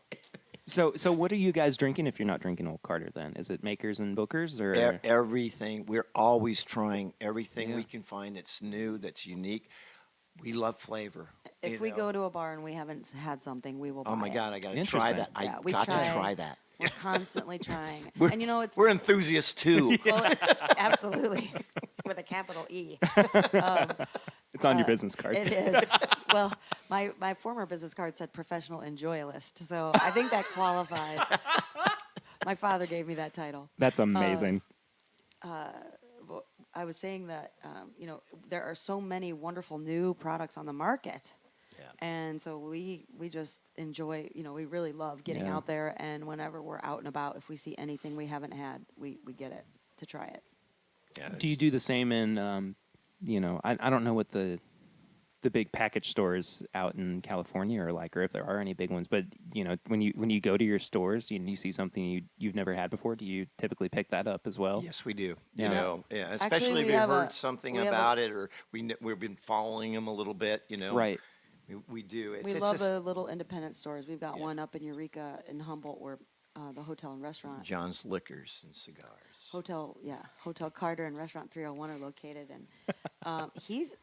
Speaker 1: So what are you guys drinking if you're not drinking Old Carter then? Is it Makers and Bookers or
Speaker 2: Everything. We're always trying everything
Speaker 1: Yeah.
Speaker 2: we can find that's new, that's unique. We love flavor.
Speaker 3: If we go to a bar and we haven't had something, we will buy
Speaker 2: Oh my
Speaker 3: it.
Speaker 2: God, I got to try
Speaker 1: Interesting.
Speaker 2: that.
Speaker 3: Yeah,
Speaker 2: I
Speaker 3: we
Speaker 2: got
Speaker 3: try.
Speaker 2: to try that.
Speaker 3: We're constantly trying.
Speaker 2: We're,
Speaker 3: And it's
Speaker 2: we're enthusiasts too.
Speaker 3: well, absolutely, with a capital E.
Speaker 1: it's on your business cards?
Speaker 3: It is. Well, my former business card said professional enjoyalist, so I think that qualifies. My father gave me that title.
Speaker 1: That's amazing.
Speaker 3: Well, I was saying that there are so many wonderful new products on the market.
Speaker 2: Yeah.
Speaker 3: And so we just enjoy, we really love getting
Speaker 1: Yeah.
Speaker 3: out there, and whenever we're out and about, if we see anything we haven't had, we get it to try it.
Speaker 2: Yeah,
Speaker 1: Do you do the same in I don't know what the big package stores out in California are like, or if there are any big ones, but when you go to your stores and you see something you've never had before, do you typically pick that up as well?
Speaker 2: Yes, we do.
Speaker 1: Yeah.
Speaker 2: Especially
Speaker 3: Actually,
Speaker 2: if
Speaker 3: we
Speaker 2: you
Speaker 3: have
Speaker 2: heard something
Speaker 3: we have
Speaker 2: about it, or we've been following them a little bit.
Speaker 1: Right.
Speaker 2: We do.
Speaker 3: We
Speaker 2: It's
Speaker 3: love
Speaker 2: just
Speaker 3: the little independent stores. We've got
Speaker 2: Yeah.
Speaker 3: one up in Eureka in Humboldt, where the hotel and restaurant.
Speaker 2: John's Liquors and Cigars.
Speaker 3: Hotel Carter and Restaurant 301 are located, and he's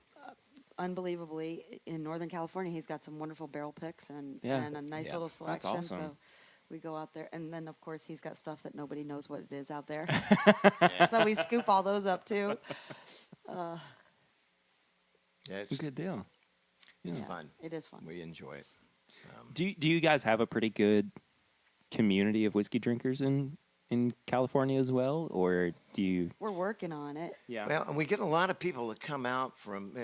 Speaker 3: unbelievably in Northern California. He's got some wonderful barrel picks and
Speaker 1: Yeah.
Speaker 3: a nice
Speaker 2: Yeah.
Speaker 3: little
Speaker 1: That's
Speaker 3: selection.
Speaker 1: awesome.
Speaker 3: So we go out there, and then of course he's got stuff that nobody knows what it is out there. So we scoop all those up too.
Speaker 2: Yeah,
Speaker 1: Good deal.
Speaker 2: it's
Speaker 3: Yeah,
Speaker 2: fun.
Speaker 3: It is fun.
Speaker 2: We enjoy it. So,
Speaker 1: Do you guys have a pretty good community of whiskey drinkers in California as well, or do you?
Speaker 3: We're working on it.
Speaker 1: Yeah.
Speaker 2: well, and we get a lot of people that come out from,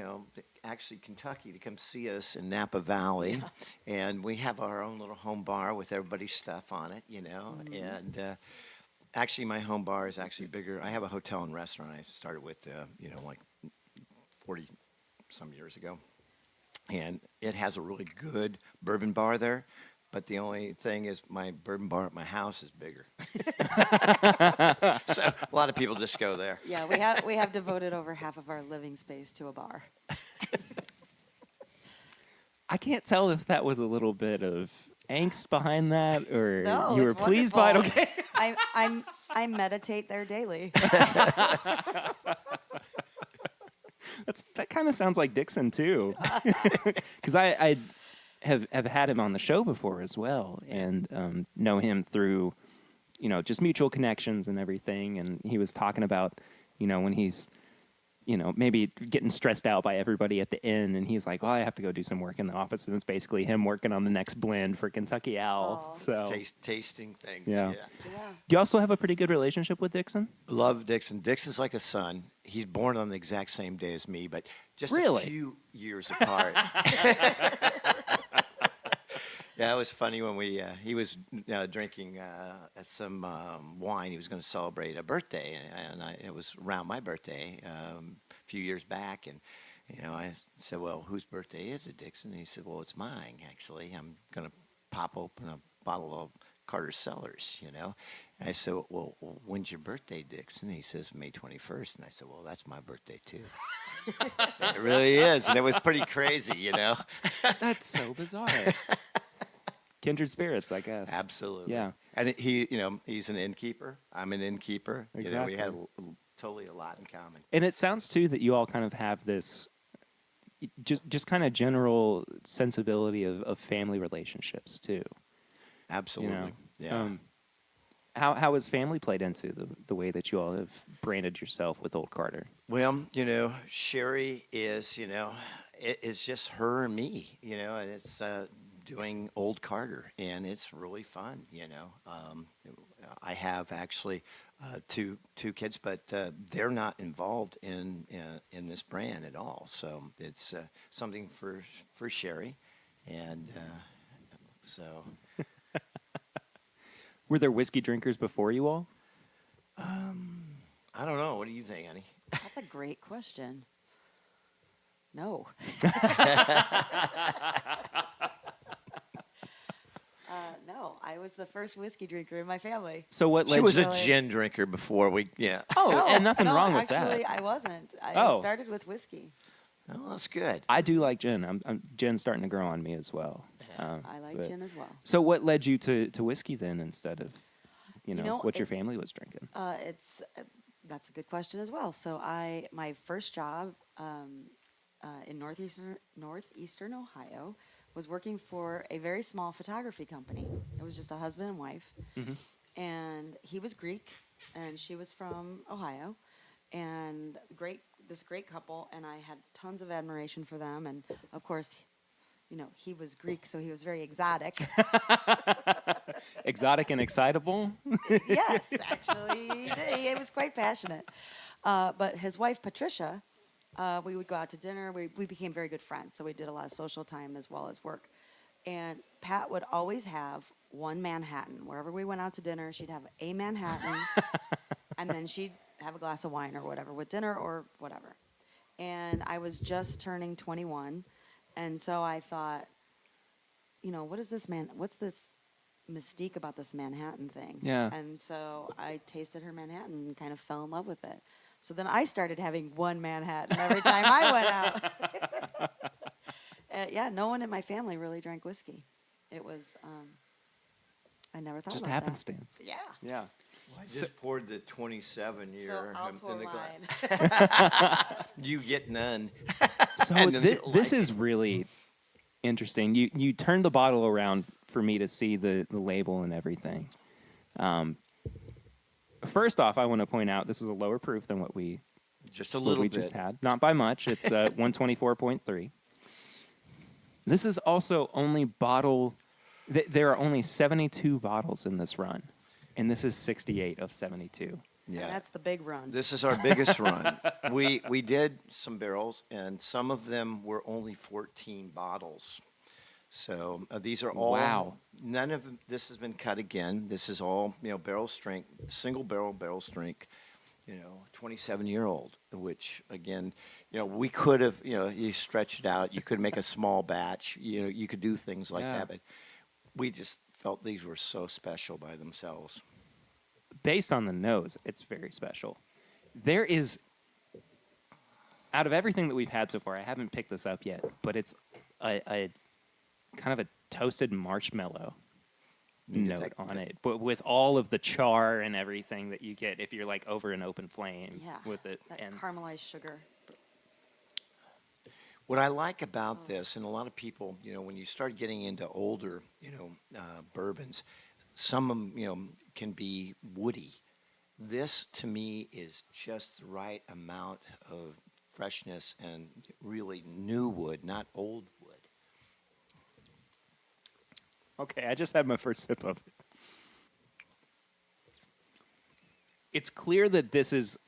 Speaker 2: actually Kentucky to come see us in Napa Valley. And we have our own little home bar with everybody's stuff on it, And actually, my home bar is actually bigger. I have a hotel and restaurant I started with, like 40 some years ago. And it has a really good bourbon bar there. But the only thing is my bourbon bar at my house is bigger. So a lot of people just go there.
Speaker 3: Yeah, we have devoted over half of our living space to a bar.
Speaker 1: I can't tell if that was a little bit of angst behind that, or
Speaker 3: No,
Speaker 1: you were
Speaker 3: it's
Speaker 1: pleased by it?
Speaker 3: wonderful.
Speaker 1: Okay.
Speaker 3: I meditate there daily.
Speaker 1: That kind of sounds like Dixon too, because I have had him on the show before as well, and know him through just mutual connections and everything. And he was talking about when he's maybe getting stressed out by everybody at the inn, and he's like, well, I have to go do some work in the office, and it's basically him working on the next blend for Kentucky Owl.
Speaker 3: Aw.
Speaker 1: So
Speaker 2: Tasting things.
Speaker 1: Yeah.
Speaker 3: Yeah.
Speaker 1: do you also have a pretty good relationship with Dixon?
Speaker 2: Love Dixon. Dixon's like a son. He's born on the exact same day as me, but just
Speaker 1: Really?
Speaker 2: a few years apart. Yeah, it was funny when he was drinking some wine. He was going to celebrate a birthday, and it was around my birthday a few years back. And I said, "Well, whose birthday is it, Dixon?" And he said, "Well, it's mine, actually. I'm going to pop open a bottle of Carter Cellars." And I said, "Well, when's your birthday, Dixon?" And he says, "May 21st." And I said, "Well, that's my birthday too." It really is, and it was pretty crazy.
Speaker 1: That's so bizarre. Kindred spirits, I guess.
Speaker 2: Absolutely.
Speaker 1: Yeah.
Speaker 2: And he's an innkeeper. I'm an innkeeper.
Speaker 1: Exactly.
Speaker 2: We have totally a lot in common.
Speaker 1: And it sounds too that you all kind of have this just kind of general sensibility of family relationships too.
Speaker 2: Absolutely. Yeah.
Speaker 1: How has family played into the way that you all have branded yourself with Old Carter?
Speaker 2: Well, Sherri is, it's just her and me, and it's doing Old Carter, and it's really fun, I have actually two kids, but they're not involved in this brand at all. So it's something for Sherri, and so.
Speaker 1: Were there whiskey drinkers before you all?
Speaker 2: I don't know. What do you think, Annie?
Speaker 3: That's a great question. No. No, I was the first whiskey drinker in my family.
Speaker 1: So what led
Speaker 2: She was
Speaker 1: you?
Speaker 2: a gin drinker before we. Yeah.
Speaker 1: Oh,
Speaker 3: No,
Speaker 1: and nothing
Speaker 3: no,
Speaker 1: wrong with
Speaker 3: actually,
Speaker 1: that.
Speaker 3: I wasn't. I
Speaker 1: Oh.
Speaker 3: started with whiskey.
Speaker 2: Oh, that's good.
Speaker 1: I do like gin. Gin's starting to grow on me as well.
Speaker 3: I like
Speaker 1: but-
Speaker 3: gin as well.
Speaker 1: So what led you to whiskey then instead of, what your
Speaker 3: it-
Speaker 1: family was drinking?
Speaker 3: That's a good question as well. So my first job in northeastern Ohio was working for a very small photography company. It was just a husband and wife, and he was Greek, and she was from Ohio, and this great couple, and I had tons of admiration for them, and of course, he was Greek, so he was very exotic.
Speaker 1: Exotic and excitable?
Speaker 3: Yes, actually, he was quite passionate. But his wife, Patricia, we would go out to dinner. We became very good friends, so we did a lot of social time as well as work. And Pat would always have one Manhattan. Wherever we went out to dinner, she'd have a Manhattan, and then she'd have a glass of wine or whatever with dinner or whatever. And I was just turning 21, and so I thought, what's this mystique about this Manhattan thing?
Speaker 1: Yeah.
Speaker 3: And so I tasted her Manhattan and kind of fell in love with it. So then I started having one Manhattan every time I went out. Yeah, no one in my family really drank whiskey. It was, I never thought
Speaker 1: Just
Speaker 3: about
Speaker 1: happenstance.
Speaker 3: that. Yeah.
Speaker 1: Yeah.
Speaker 2: Well, I just poured the 27 year
Speaker 3: So I'll
Speaker 2: in
Speaker 3: pour
Speaker 2: the
Speaker 3: mine.
Speaker 2: glass. You get none.
Speaker 1: So
Speaker 2: And then
Speaker 1: this
Speaker 2: you'll like
Speaker 1: is really interesting. You turned the bottle around for me to see the label and everything. First off, I want to point out this is a lower proof than what we
Speaker 2: Just a little bit.
Speaker 1: just had. Not by much. It's 124.3. This is also only bottle. There are only 72 bottles in this run, and this is 68 of 72.
Speaker 2: Yeah.
Speaker 3: And that's the big run.
Speaker 2: This is our biggest run. We did some barrels, and some of them were only 14 bottles. So these are all.
Speaker 1: Wow.
Speaker 2: None of this has been cut again. This is all barrel strength, single barrel strength. 27-year-old, which again, we could have, you stretch it out. You could make a small batch. You could do things like
Speaker 1: Yeah.
Speaker 2: that, but we just felt these were so special by themselves.
Speaker 1: Based on the nose, it's very special. There is, out of everything that we've had so far, I haven't picked this up yet, but it's a kind of a toasted marshmallow
Speaker 2: Needed
Speaker 1: note
Speaker 2: that-
Speaker 1: on it, but with all of the char and everything that you get if you're like over an open flame
Speaker 3: Yeah.
Speaker 1: with it.
Speaker 3: That
Speaker 1: And
Speaker 3: caramelized sugar.
Speaker 2: What I like about this, and a lot of people, when you start getting into older, bourbons, some of them, can be woody. This, to me, is just the right amount of freshness and really new wood, not old wood.
Speaker 1: okay, I just had my first sip of it. It's clear that this is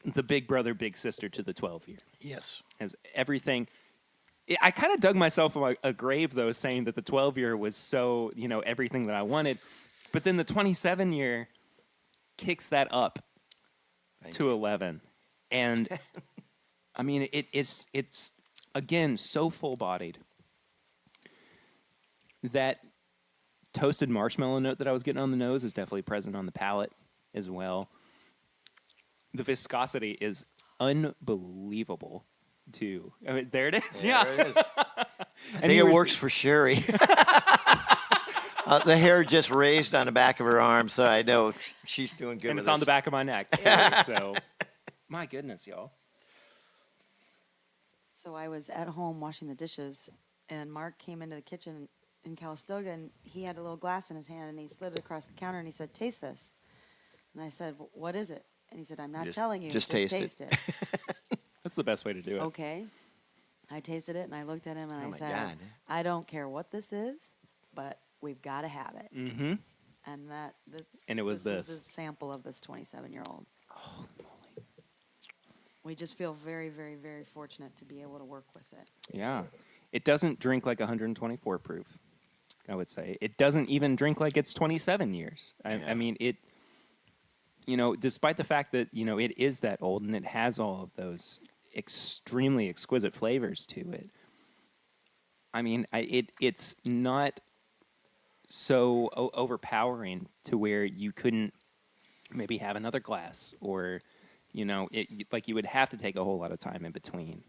Speaker 1: the big brother, big sister to the 12 year.
Speaker 2: Yes.
Speaker 1: Has everything. I kind of dug myself a grave, though, saying that the 12 year was so, everything that I wanted. But then the 27 year kicks that up
Speaker 2: Thank
Speaker 1: to
Speaker 2: you.
Speaker 1: 11. And I mean, it's again, so full bodied. That toasted marshmallow note that I was getting on the nose is definitely present on the palate as well. The viscosity is unbelievable, too. I mean, there it is.
Speaker 2: There
Speaker 1: yeah.
Speaker 2: it is. I
Speaker 1: And
Speaker 2: think
Speaker 1: you
Speaker 2: it
Speaker 1: were
Speaker 2: works for Sherri. The hair just raised on the back of her arm, so I know she's doing good
Speaker 1: and
Speaker 2: with
Speaker 1: it's on
Speaker 2: this.
Speaker 1: the back of my neck, too. So, my goodness, y'all.
Speaker 3: So I was at home washing the dishes, and Mark came into the kitchen in Calistoga, and he had a little glass in his hand, and he slid it across the counter, and he said, "Taste this." And I said, "What is it?" And he said, "I'm not
Speaker 2: Just-
Speaker 3: telling you.
Speaker 2: just taste it."
Speaker 3: it."
Speaker 1: That's the best way to do it.
Speaker 3: Okay. I tasted it, and I looked at him, and
Speaker 2: Oh
Speaker 3: I
Speaker 2: my
Speaker 3: said,
Speaker 2: God.
Speaker 3: "I don't care what this is, but we've got to have it."
Speaker 1: Mm-hmm.
Speaker 3: And
Speaker 1: And it was
Speaker 3: was
Speaker 1: this.
Speaker 3: the sample of this 27-year-old.
Speaker 1: Holy moly.
Speaker 3: We just feel very, very, very fortunate to be able to work with it.
Speaker 1: Yeah. It doesn't drink like 124 proof, I would say. It doesn't even drink like it's 27 years.
Speaker 2: Yeah.
Speaker 1: I mean, it, despite the fact that, it is that old and it has all of those extremely exquisite flavors to it. I mean, it's not so overpowering to where you couldn't maybe have another glass or, like you would have to take a whole lot of time in between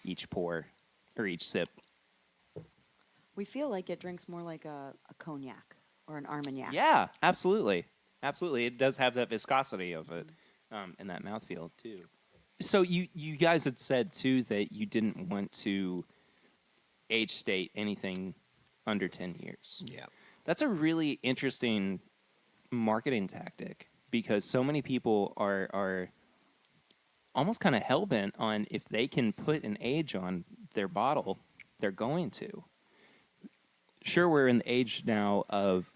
Speaker 1: each pour or each sip.
Speaker 3: We feel like it drinks more like a cognac or an Armagnac.
Speaker 1: Yeah, absolutely. Absolutely. It does have that viscosity of it and that mouthfeel, too. So you guys had said, too, that you didn't want to age state anything under 10 years.
Speaker 2: Yeah.
Speaker 1: That's a really interesting marketing tactic because so many people are almost kind of hell-bent on if they can put an age on their bottle, they're going to. Sure, we're in the age now of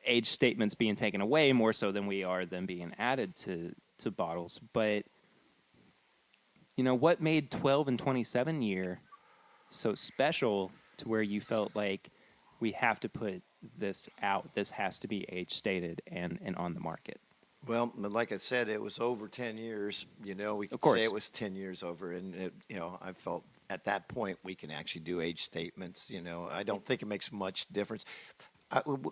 Speaker 1: age statements being taken away more so than we are them being added to bottles. But, what made 12 and 27 year so special to where you felt like we have to put this out, this has to be age stated and on the market?
Speaker 2: Well, but like I said, it was over 10 years. We could
Speaker 1: course.
Speaker 2: say it was 10 years over, and I felt at that point we can actually do age statements. I don't think it makes much difference.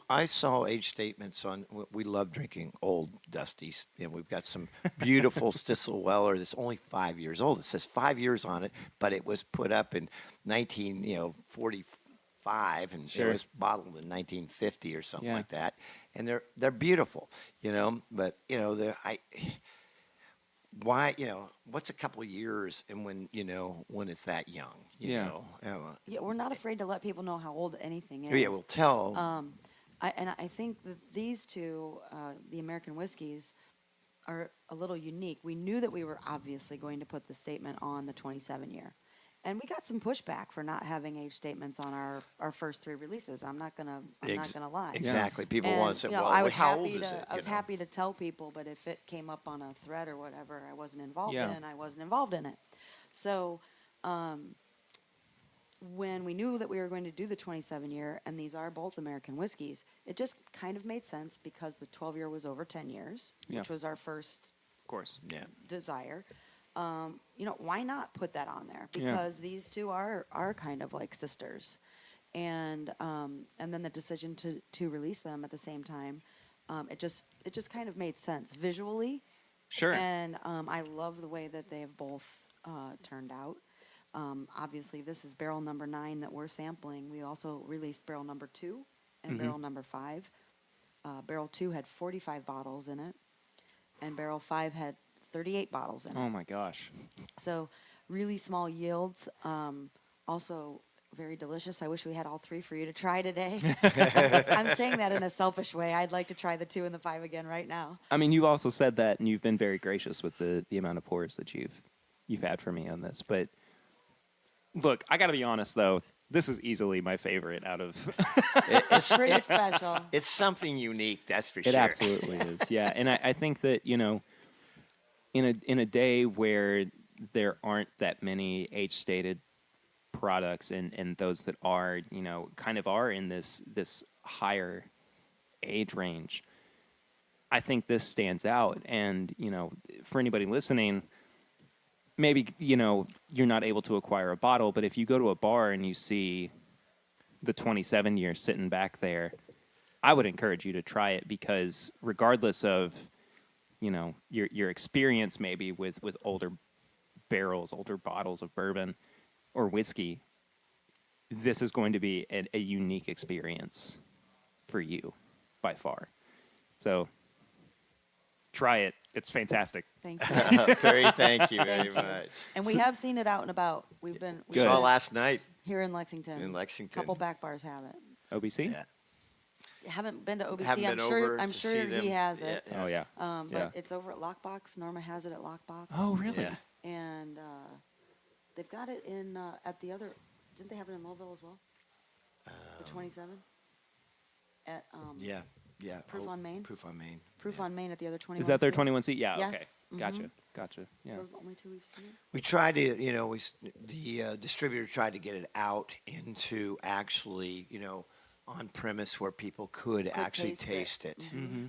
Speaker 2: I saw age statements on. We love drinking old Dusties, and we've got some beautiful Stissel Weller that's only 5 years old. It says 5 years on it, but it was put up in 1945, and
Speaker 1: Sure.
Speaker 2: it was bottled in 1950 or something
Speaker 1: Yeah.
Speaker 2: like that. And they're beautiful, but why, what's a couple of years and when it's that young,
Speaker 1: Yeah.
Speaker 3: Yeah, we're not afraid to let people know how old anything is.
Speaker 2: Yeah, we'll tell.
Speaker 3: I think that these two, the American whiskeys, are a little unique. We knew that we were obviously going to put the statement on the 27 year. And we got some pushback for not having age statements on our first three releases. I'm not gonna lie.
Speaker 2: Exactly. People
Speaker 3: And,
Speaker 2: want to say, well,
Speaker 3: I was
Speaker 2: how
Speaker 3: happy
Speaker 2: old is
Speaker 3: to
Speaker 2: it?
Speaker 3: I was happy to tell people, but if it came up on a thread or whatever, I wasn't involved
Speaker 1: Yeah.
Speaker 3: in. I wasn't involved in it. So, when we knew that we were going to do the 27 year, and these are both American whiskeys, it just kind of made sense because the 12 year was over 10 years,
Speaker 1: Yeah.
Speaker 3: which was our first
Speaker 1: Of course.
Speaker 2: Yeah.
Speaker 3: desire. Why not put that on there?
Speaker 1: Yeah.
Speaker 3: Because these two are kind of like sisters, and then the decision to release them at the same time, it just kind of made sense visually.
Speaker 1: Sure.
Speaker 3: And I love the way that they have both turned out. obviously this is barrel number 9 that we're sampling. We also released barrel number 2 and barrel number 5. Barrel 2 had 45 bottles in it, and barrel 5 had 38 bottles in it.
Speaker 1: Oh my gosh.
Speaker 3: So really small yields. Also very delicious. I wish we had all 3 for you to try today. I'm saying that in a selfish way. I'd like to try the 2 and the 5 again right now.
Speaker 1: I mean, you've also said that, and you've been very gracious with the amount of pours that you've had for me on this. But look, I got to be honest though. This is easily my favorite out of.
Speaker 2: It's
Speaker 3: Pretty special.
Speaker 2: It's something unique, that's for sure.
Speaker 1: It absolutely is, yeah. And I think that, you know, in a day where there aren't that many age-stated products, and those that are, you know, kind of are in this higher age range, I think this stands out. And, you know, for anybody listening, maybe, you know, you're not able to acquire a bottle, but if you go to a bar and you see the 27-year sitting back there, I would encourage you to try it, because regardless of, you know, your experience maybe with older barrels, older bottles of bourbon or whiskey, this is going to be a unique experience for you by far. So try it. It's fantastic.
Speaker 3: Thanks.
Speaker 2: Very, thank you very
Speaker 3: Thank you.
Speaker 2: much.
Speaker 3: And we have seen it out and about. We
Speaker 1: Good.
Speaker 2: Saw last night
Speaker 3: here in Lexington.
Speaker 2: in Lexington.
Speaker 3: Couple back bars have it.
Speaker 1: OBC?
Speaker 2: Yeah.
Speaker 3: Haven't been to OBC.
Speaker 2: Haven't been over
Speaker 3: I'm
Speaker 2: to
Speaker 3: sure
Speaker 2: see them.
Speaker 3: he has it.
Speaker 1: Oh, yeah.
Speaker 3: But
Speaker 1: Yeah.
Speaker 3: it's over at Lockbox. Norma has it at Lockbox.
Speaker 1: Oh, really?
Speaker 2: Yeah.
Speaker 3: And they've got it in at the other. Didn't they have it in Louisville as well? The 27. At
Speaker 2: Yeah.
Speaker 3: Proof on Main?
Speaker 2: Proof on Main.
Speaker 3: Proof on Main at the other 21.
Speaker 1: Is that their
Speaker 3: seat.
Speaker 1: 21 seat? Yeah,
Speaker 3: Yes.
Speaker 1: okay. Gotcha. Yeah.
Speaker 3: Those are the only 2 we've seen.
Speaker 2: We tried to, you know, the distributor tried to get it out into actually, you know, on premise where people could actually taste it,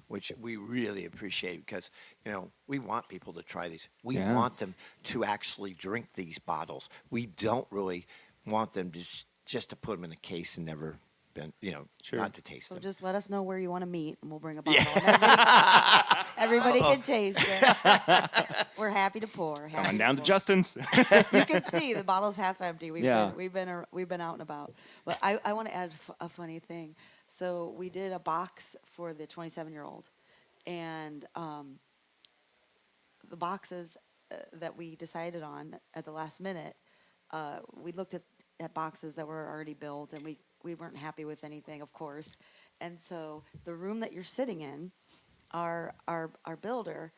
Speaker 2: which we really appreciate, because, you know, we want people to try these. We
Speaker 1: Yeah.
Speaker 2: want them to actually drink these bottles. We don't really want them to just to put them in a case and never been, you know,
Speaker 1: Sure.
Speaker 2: not to taste
Speaker 3: So
Speaker 2: them.
Speaker 3: just let us know where you want to meet, and we'll bring a bottle. And everybody can taste it. We're happy to pour.
Speaker 1: Come
Speaker 3: happy
Speaker 1: on down to
Speaker 3: pour.
Speaker 1: Justin's.
Speaker 3: You can see the bottle's half empty. We've
Speaker 1: Yeah.
Speaker 3: been out and about. But I want to add a funny thing. So we did a box for the 27-year-old, and the boxes that we decided on at the last minute, we looked at boxes that were already built, and we weren't happy with anything, of course. And so the room that you're sitting in, our builder,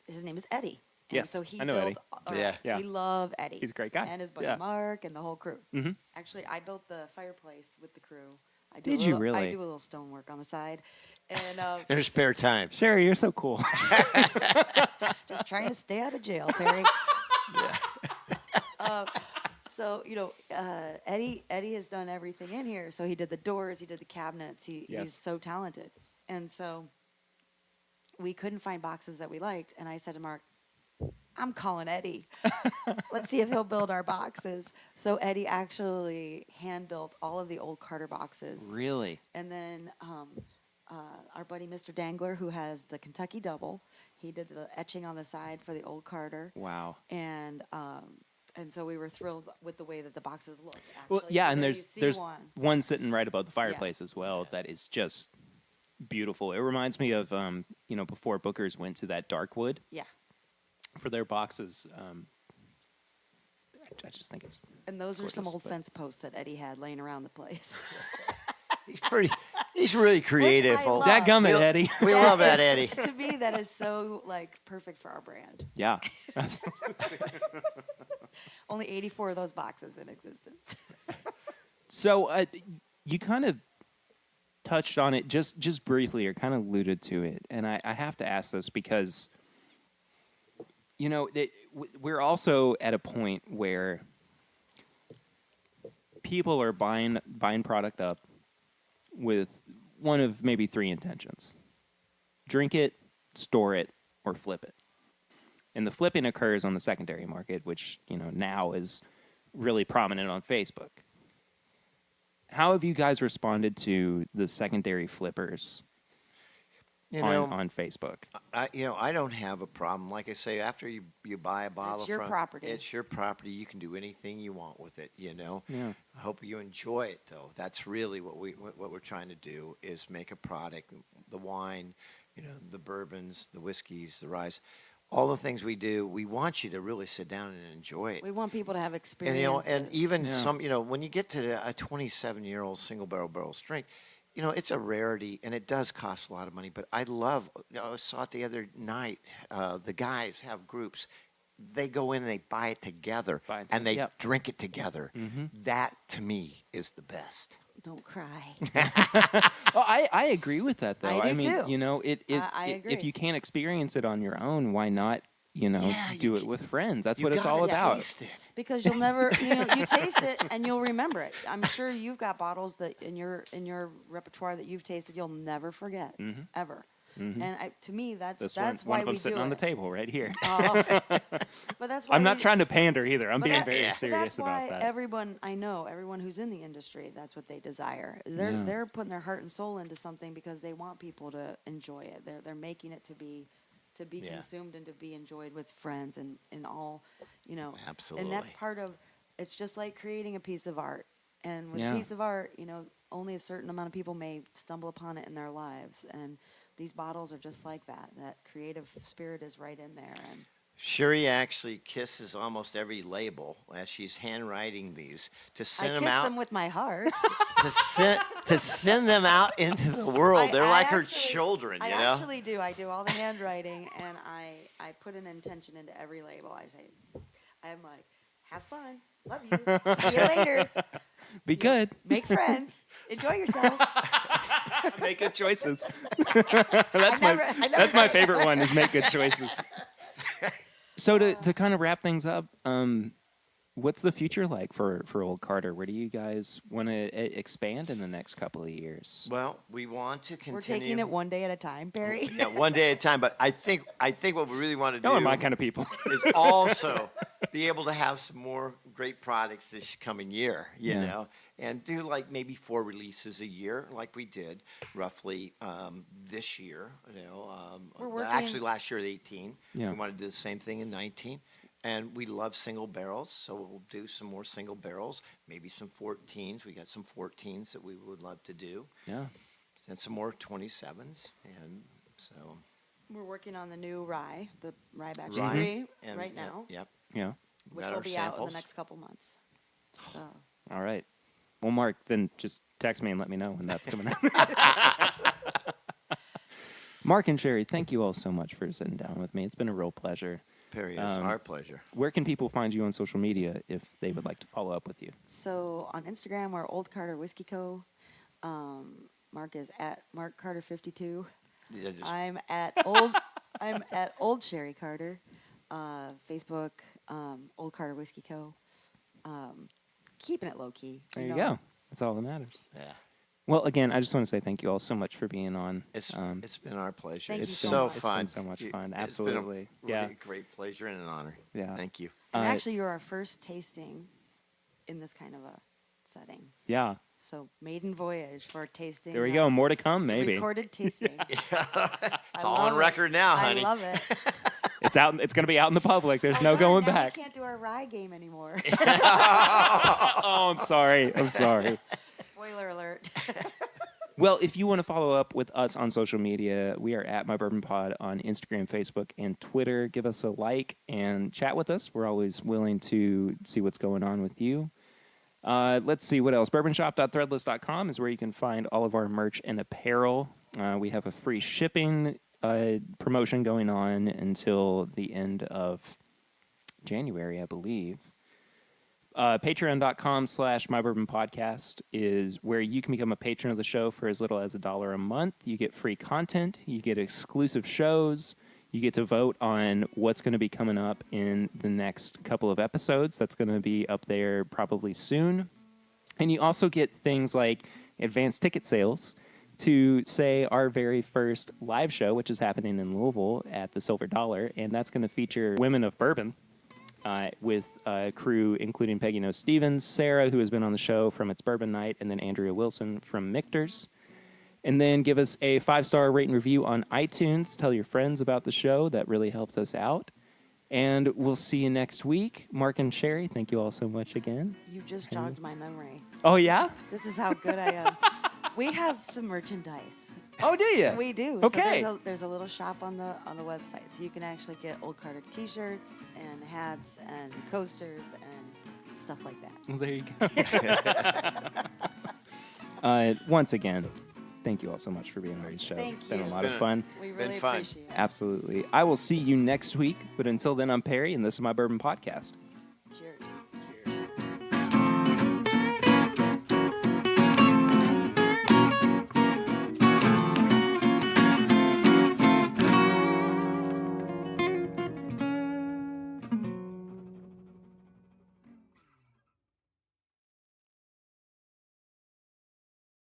Speaker 3: his name is Eddie. And
Speaker 1: Yes,
Speaker 3: so he
Speaker 1: I know
Speaker 3: built,
Speaker 2: Yeah.
Speaker 1: Yeah.
Speaker 3: We love Eddie.
Speaker 1: He's a great guy.
Speaker 3: And his buddy
Speaker 1: Yeah.
Speaker 3: Mark and the whole crew.
Speaker 1: Mhm.
Speaker 3: Actually, I built the fireplace with the crew. I
Speaker 1: Did
Speaker 3: a
Speaker 1: you
Speaker 3: little-
Speaker 1: really?
Speaker 3: I do a little stonework on the side. And
Speaker 2: In her spare time.
Speaker 1: Sherri, you're so cool.
Speaker 3: just trying to stay out of jail, Terry. So, you know, Eddie has done everything in here. So he did the doors, he did the cabinets. He's
Speaker 1: Yes.
Speaker 3: so talented. And so we couldn't find boxes that we liked. And I said to Mark, I'm calling Eddie. Let's see if he'll build our boxes. So Eddie actually hand built all of the old Carter boxes.
Speaker 1: Really?
Speaker 3: And then our buddy Mr. Dangler, who has the Kentucky Double, he did the etching on the side for the old Carter.
Speaker 1: Wow.
Speaker 3: And so we were thrilled with the way that the boxes look.
Speaker 1: Well,
Speaker 3: Actually.
Speaker 1: yeah,
Speaker 3: So
Speaker 1: and
Speaker 3: there
Speaker 1: there's
Speaker 3: you see
Speaker 1: one.
Speaker 3: one.
Speaker 1: Sitting right above the fireplace as well that is just beautiful. It reminds me of you know, before Booker's went to that dark wood
Speaker 3: Yeah.
Speaker 1: for their boxes. I just think it's
Speaker 3: And those are some
Speaker 1: gorgeous,
Speaker 3: old
Speaker 1: but-
Speaker 3: fence posts that Eddie had laying around the place.
Speaker 2: He's really creative.
Speaker 3: I
Speaker 2: old-
Speaker 3: love.
Speaker 1: dadgummit,
Speaker 2: We-
Speaker 1: Eddie.
Speaker 2: We love that, Eddie.
Speaker 3: To me, that is so like perfect for our brand.
Speaker 1: Yeah.
Speaker 3: Only 84 of those boxes in existence.
Speaker 1: So you kind of touched on it just briefly, or kind of alluded to it, and I have to ask this because, you know, we're also at a point where people are buying product up with one of maybe 3 intentions: drink it, store it, or flip it. And the flipping occurs on the secondary market, which, you know, now is really prominent on Facebook. How have you guys responded to the secondary flippers
Speaker 2: You know,
Speaker 1: on Facebook.
Speaker 2: I don't have a problem. Like I say, after you buy a bottle,
Speaker 3: It's your
Speaker 2: from,
Speaker 3: property.
Speaker 2: It's your property. You can do anything you want with it. You know.
Speaker 1: Yeah.
Speaker 2: I hope you enjoy it, though. That's really what we're trying to do is make a product. The wine, the bourbons, the whiskeys, the ryes, all the things we do. We want you to really sit down and enjoy it.
Speaker 3: We want people to have
Speaker 2: And
Speaker 3: experiences.
Speaker 2: and even
Speaker 1: Yeah.
Speaker 2: some, when you get to a 27-year-old single barrel strength, it's a rarity, and it does cost a lot of money. But I love, I saw it the other night. The guys have groups. They go in and they buy it together, and they
Speaker 1: Yep.
Speaker 2: drink it together.
Speaker 1: Mm-hmm.
Speaker 2: That, to me, is the best.
Speaker 3: Don't cry.
Speaker 1: Oh, I agree with that, though.
Speaker 3: I do
Speaker 1: mean,
Speaker 3: too.
Speaker 1: if
Speaker 3: I agree.
Speaker 1: you can't experience it on your own, why not,
Speaker 2: Yeah,
Speaker 1: do
Speaker 2: you
Speaker 1: it with friends? That's
Speaker 2: You
Speaker 1: what it's all
Speaker 2: gotta
Speaker 1: about.
Speaker 2: taste it.
Speaker 3: Because you'll never, you taste it and you'll remember it. I'm sure you've got bottles that in your repertoire that you've tasted you'll never forget ever.
Speaker 1: Mhm.
Speaker 3: And to me, that's
Speaker 1: This
Speaker 3: that's
Speaker 1: one
Speaker 3: why
Speaker 1: of
Speaker 3: we
Speaker 1: them sitting
Speaker 3: do
Speaker 1: on the
Speaker 3: it.
Speaker 1: table right here.
Speaker 3: But that's why
Speaker 1: I'm not
Speaker 3: we-
Speaker 1: trying to pander either. I'm
Speaker 3: but
Speaker 1: being
Speaker 3: that-
Speaker 1: very
Speaker 3: but
Speaker 1: serious
Speaker 3: that's why
Speaker 1: about that.
Speaker 3: everyone who's in the industry, that's what they desire. They're putting their heart and soul into something because they want people to enjoy it. They're making it to be
Speaker 2: Yeah.
Speaker 3: consumed and to be enjoyed with friends and all,
Speaker 2: Absolutely.
Speaker 3: And that's part of. It's just like creating a piece of art, and with
Speaker 1: Yeah.
Speaker 3: a piece of art, only a certain amount of people may stumble upon it in their lives, and these bottles are just like that. That creative spirit is right in there, and
Speaker 2: Sherri actually kisses almost every label as she's handwriting these to
Speaker 3: I
Speaker 2: send
Speaker 3: kiss
Speaker 2: them out
Speaker 3: them with my heart.
Speaker 2: to send them out into the world. They're
Speaker 3: I
Speaker 2: like her
Speaker 3: actually-
Speaker 2: children,
Speaker 3: I
Speaker 2: you know.
Speaker 3: actually do. I do all the handwriting, and I put an intention into every label. I'm like, have fun, love you, see you later,
Speaker 1: Be good.
Speaker 3: make friends, enjoy yourself.
Speaker 1: Make good choices. That's
Speaker 3: I
Speaker 1: my favorite one is make good choices. So to kind of wrap things up, what's the future like for Old Carter? Where do you guys want to expand in the next couple of years?
Speaker 2: Well, we want to continue.
Speaker 3: We're taking it one day at a time, Barry.
Speaker 2: Yeah, one day at a time. But I think what we really want to do
Speaker 1: Y'all are my kind of people.
Speaker 2: is also be able to have some more great products this coming year, you
Speaker 1: Yeah.
Speaker 2: know, and do like maybe 4 releases a year, like we did roughly this year.
Speaker 3: We're working-
Speaker 2: Actually last year at 18.
Speaker 1: Yeah.
Speaker 2: We want to do the same thing in 19. And we love single barrels, so we'll do some more single barrels, maybe some 14s. We got some 14s that we would love to do,
Speaker 1: Yeah.
Speaker 2: and some more 27s. And so
Speaker 3: We're working on the new rye, the rye batch
Speaker 2: Rye,
Speaker 3: 3
Speaker 2: and
Speaker 3: right
Speaker 2: yep,
Speaker 3: now,
Speaker 2: Yep.
Speaker 1: Yeah.
Speaker 3: which
Speaker 2: got
Speaker 3: will
Speaker 2: our
Speaker 3: be out in
Speaker 2: samples.
Speaker 3: the next couple months. So.
Speaker 1: All right. Well, Mark, then just text me and let me know when that's coming out. Mark and Sherri, thank you all so much for sitting down with me. It's been a real pleasure.
Speaker 2: Perry, it's our pleasure.
Speaker 1: Where can people find you on social media if they would like to follow up with you?
Speaker 3: So on Instagram, we're Old Carter Whiskey Co. Mark is at Mark Carter 52.
Speaker 2: Yeah, just
Speaker 3: I'm at Old Sherri Carter. Facebook, Old Carter Whiskey Co. Keeping it low key.
Speaker 1: There you go. That's all that matters.
Speaker 2: yeah.
Speaker 1: Well, again, I just want to say thank you all so much for being on.
Speaker 2: It's been our pleasure.
Speaker 3: Thank
Speaker 2: It's
Speaker 3: you
Speaker 2: so
Speaker 3: so much.
Speaker 1: It's
Speaker 2: fun.
Speaker 1: been so much fun.
Speaker 2: It's been a
Speaker 1: Absolutely.
Speaker 2: really
Speaker 1: Yeah.
Speaker 2: great pleasure and an honor.
Speaker 1: Yeah.
Speaker 2: Thank you.
Speaker 3: And
Speaker 1: Uh,
Speaker 3: actually, you're our first tasting in this kind of a setting.
Speaker 1: Yeah.
Speaker 3: So maiden voyage for tasting.
Speaker 1: There we go. More to come, maybe.
Speaker 3: Recorded tasting.
Speaker 2: It's
Speaker 3: I
Speaker 2: all
Speaker 3: love
Speaker 2: on
Speaker 3: it.
Speaker 2: record now, honey.
Speaker 3: I love it.
Speaker 1: It's out. It's going to be out in the public. There's
Speaker 3: I
Speaker 1: no
Speaker 3: love it.
Speaker 1: going
Speaker 3: Now
Speaker 1: back.
Speaker 3: We can't do our rye game anymore.
Speaker 1: Oh, I'm sorry. I'm sorry.
Speaker 3: Spoiler alert.
Speaker 1: Well, if you want to follow up with us on social media, we are at My Bourbon Pod on Instagram, Facebook, and Twitter. Give us a like and chat with us. We're always willing to see what's going on with you. Let's see what else. Bourbonshop.threadless.com is where you can find all of our merch and apparel. We have a free shipping promotion going on until the end of January, I believe. Patreon.com/MyBourbonPodcast is where you can become a patron of the show for as little as $1 a month. You get free content. You get exclusive shows. You get to vote on what's going to be coming up in the next couple of episodes. That's going to be up there probably soon. And you also get things like advanced ticket sales to, say, our very first live show, which is happening in Louisville at the Silver Dollar. And that's going to feature Women of Bourbon. With a crew including Peggy No Stevens, Sarah, who has been on the show from It's Bourbon Night, and then Andrea Wilson from Michter's. And then give us a 5-star rate and review on iTunes. Tell your friends about the show. That really helps us out. And we'll see you next week. Mark and Sherri, thank you all so much again.
Speaker 3: You just jogged my memory.
Speaker 1: Oh, yeah?
Speaker 3: This is how good I am. We have some merchandise.
Speaker 1: Oh, do you?
Speaker 3: We do.
Speaker 1: Okay.
Speaker 3: So there's a little shop on the website, so you can actually get Old Carter T-shirts and hats and coasters and stuff like that.
Speaker 1: Well, there you go. Once again, thank you all so much for being on the show.
Speaker 3: Thank
Speaker 1: It's been a
Speaker 3: you.
Speaker 1: lot of fun.
Speaker 3: We really
Speaker 2: fun.
Speaker 3: appreciate it.
Speaker 1: Absolutely. I will see you next week. But until then, I'm Perry, and this is my Bourbon Podcast.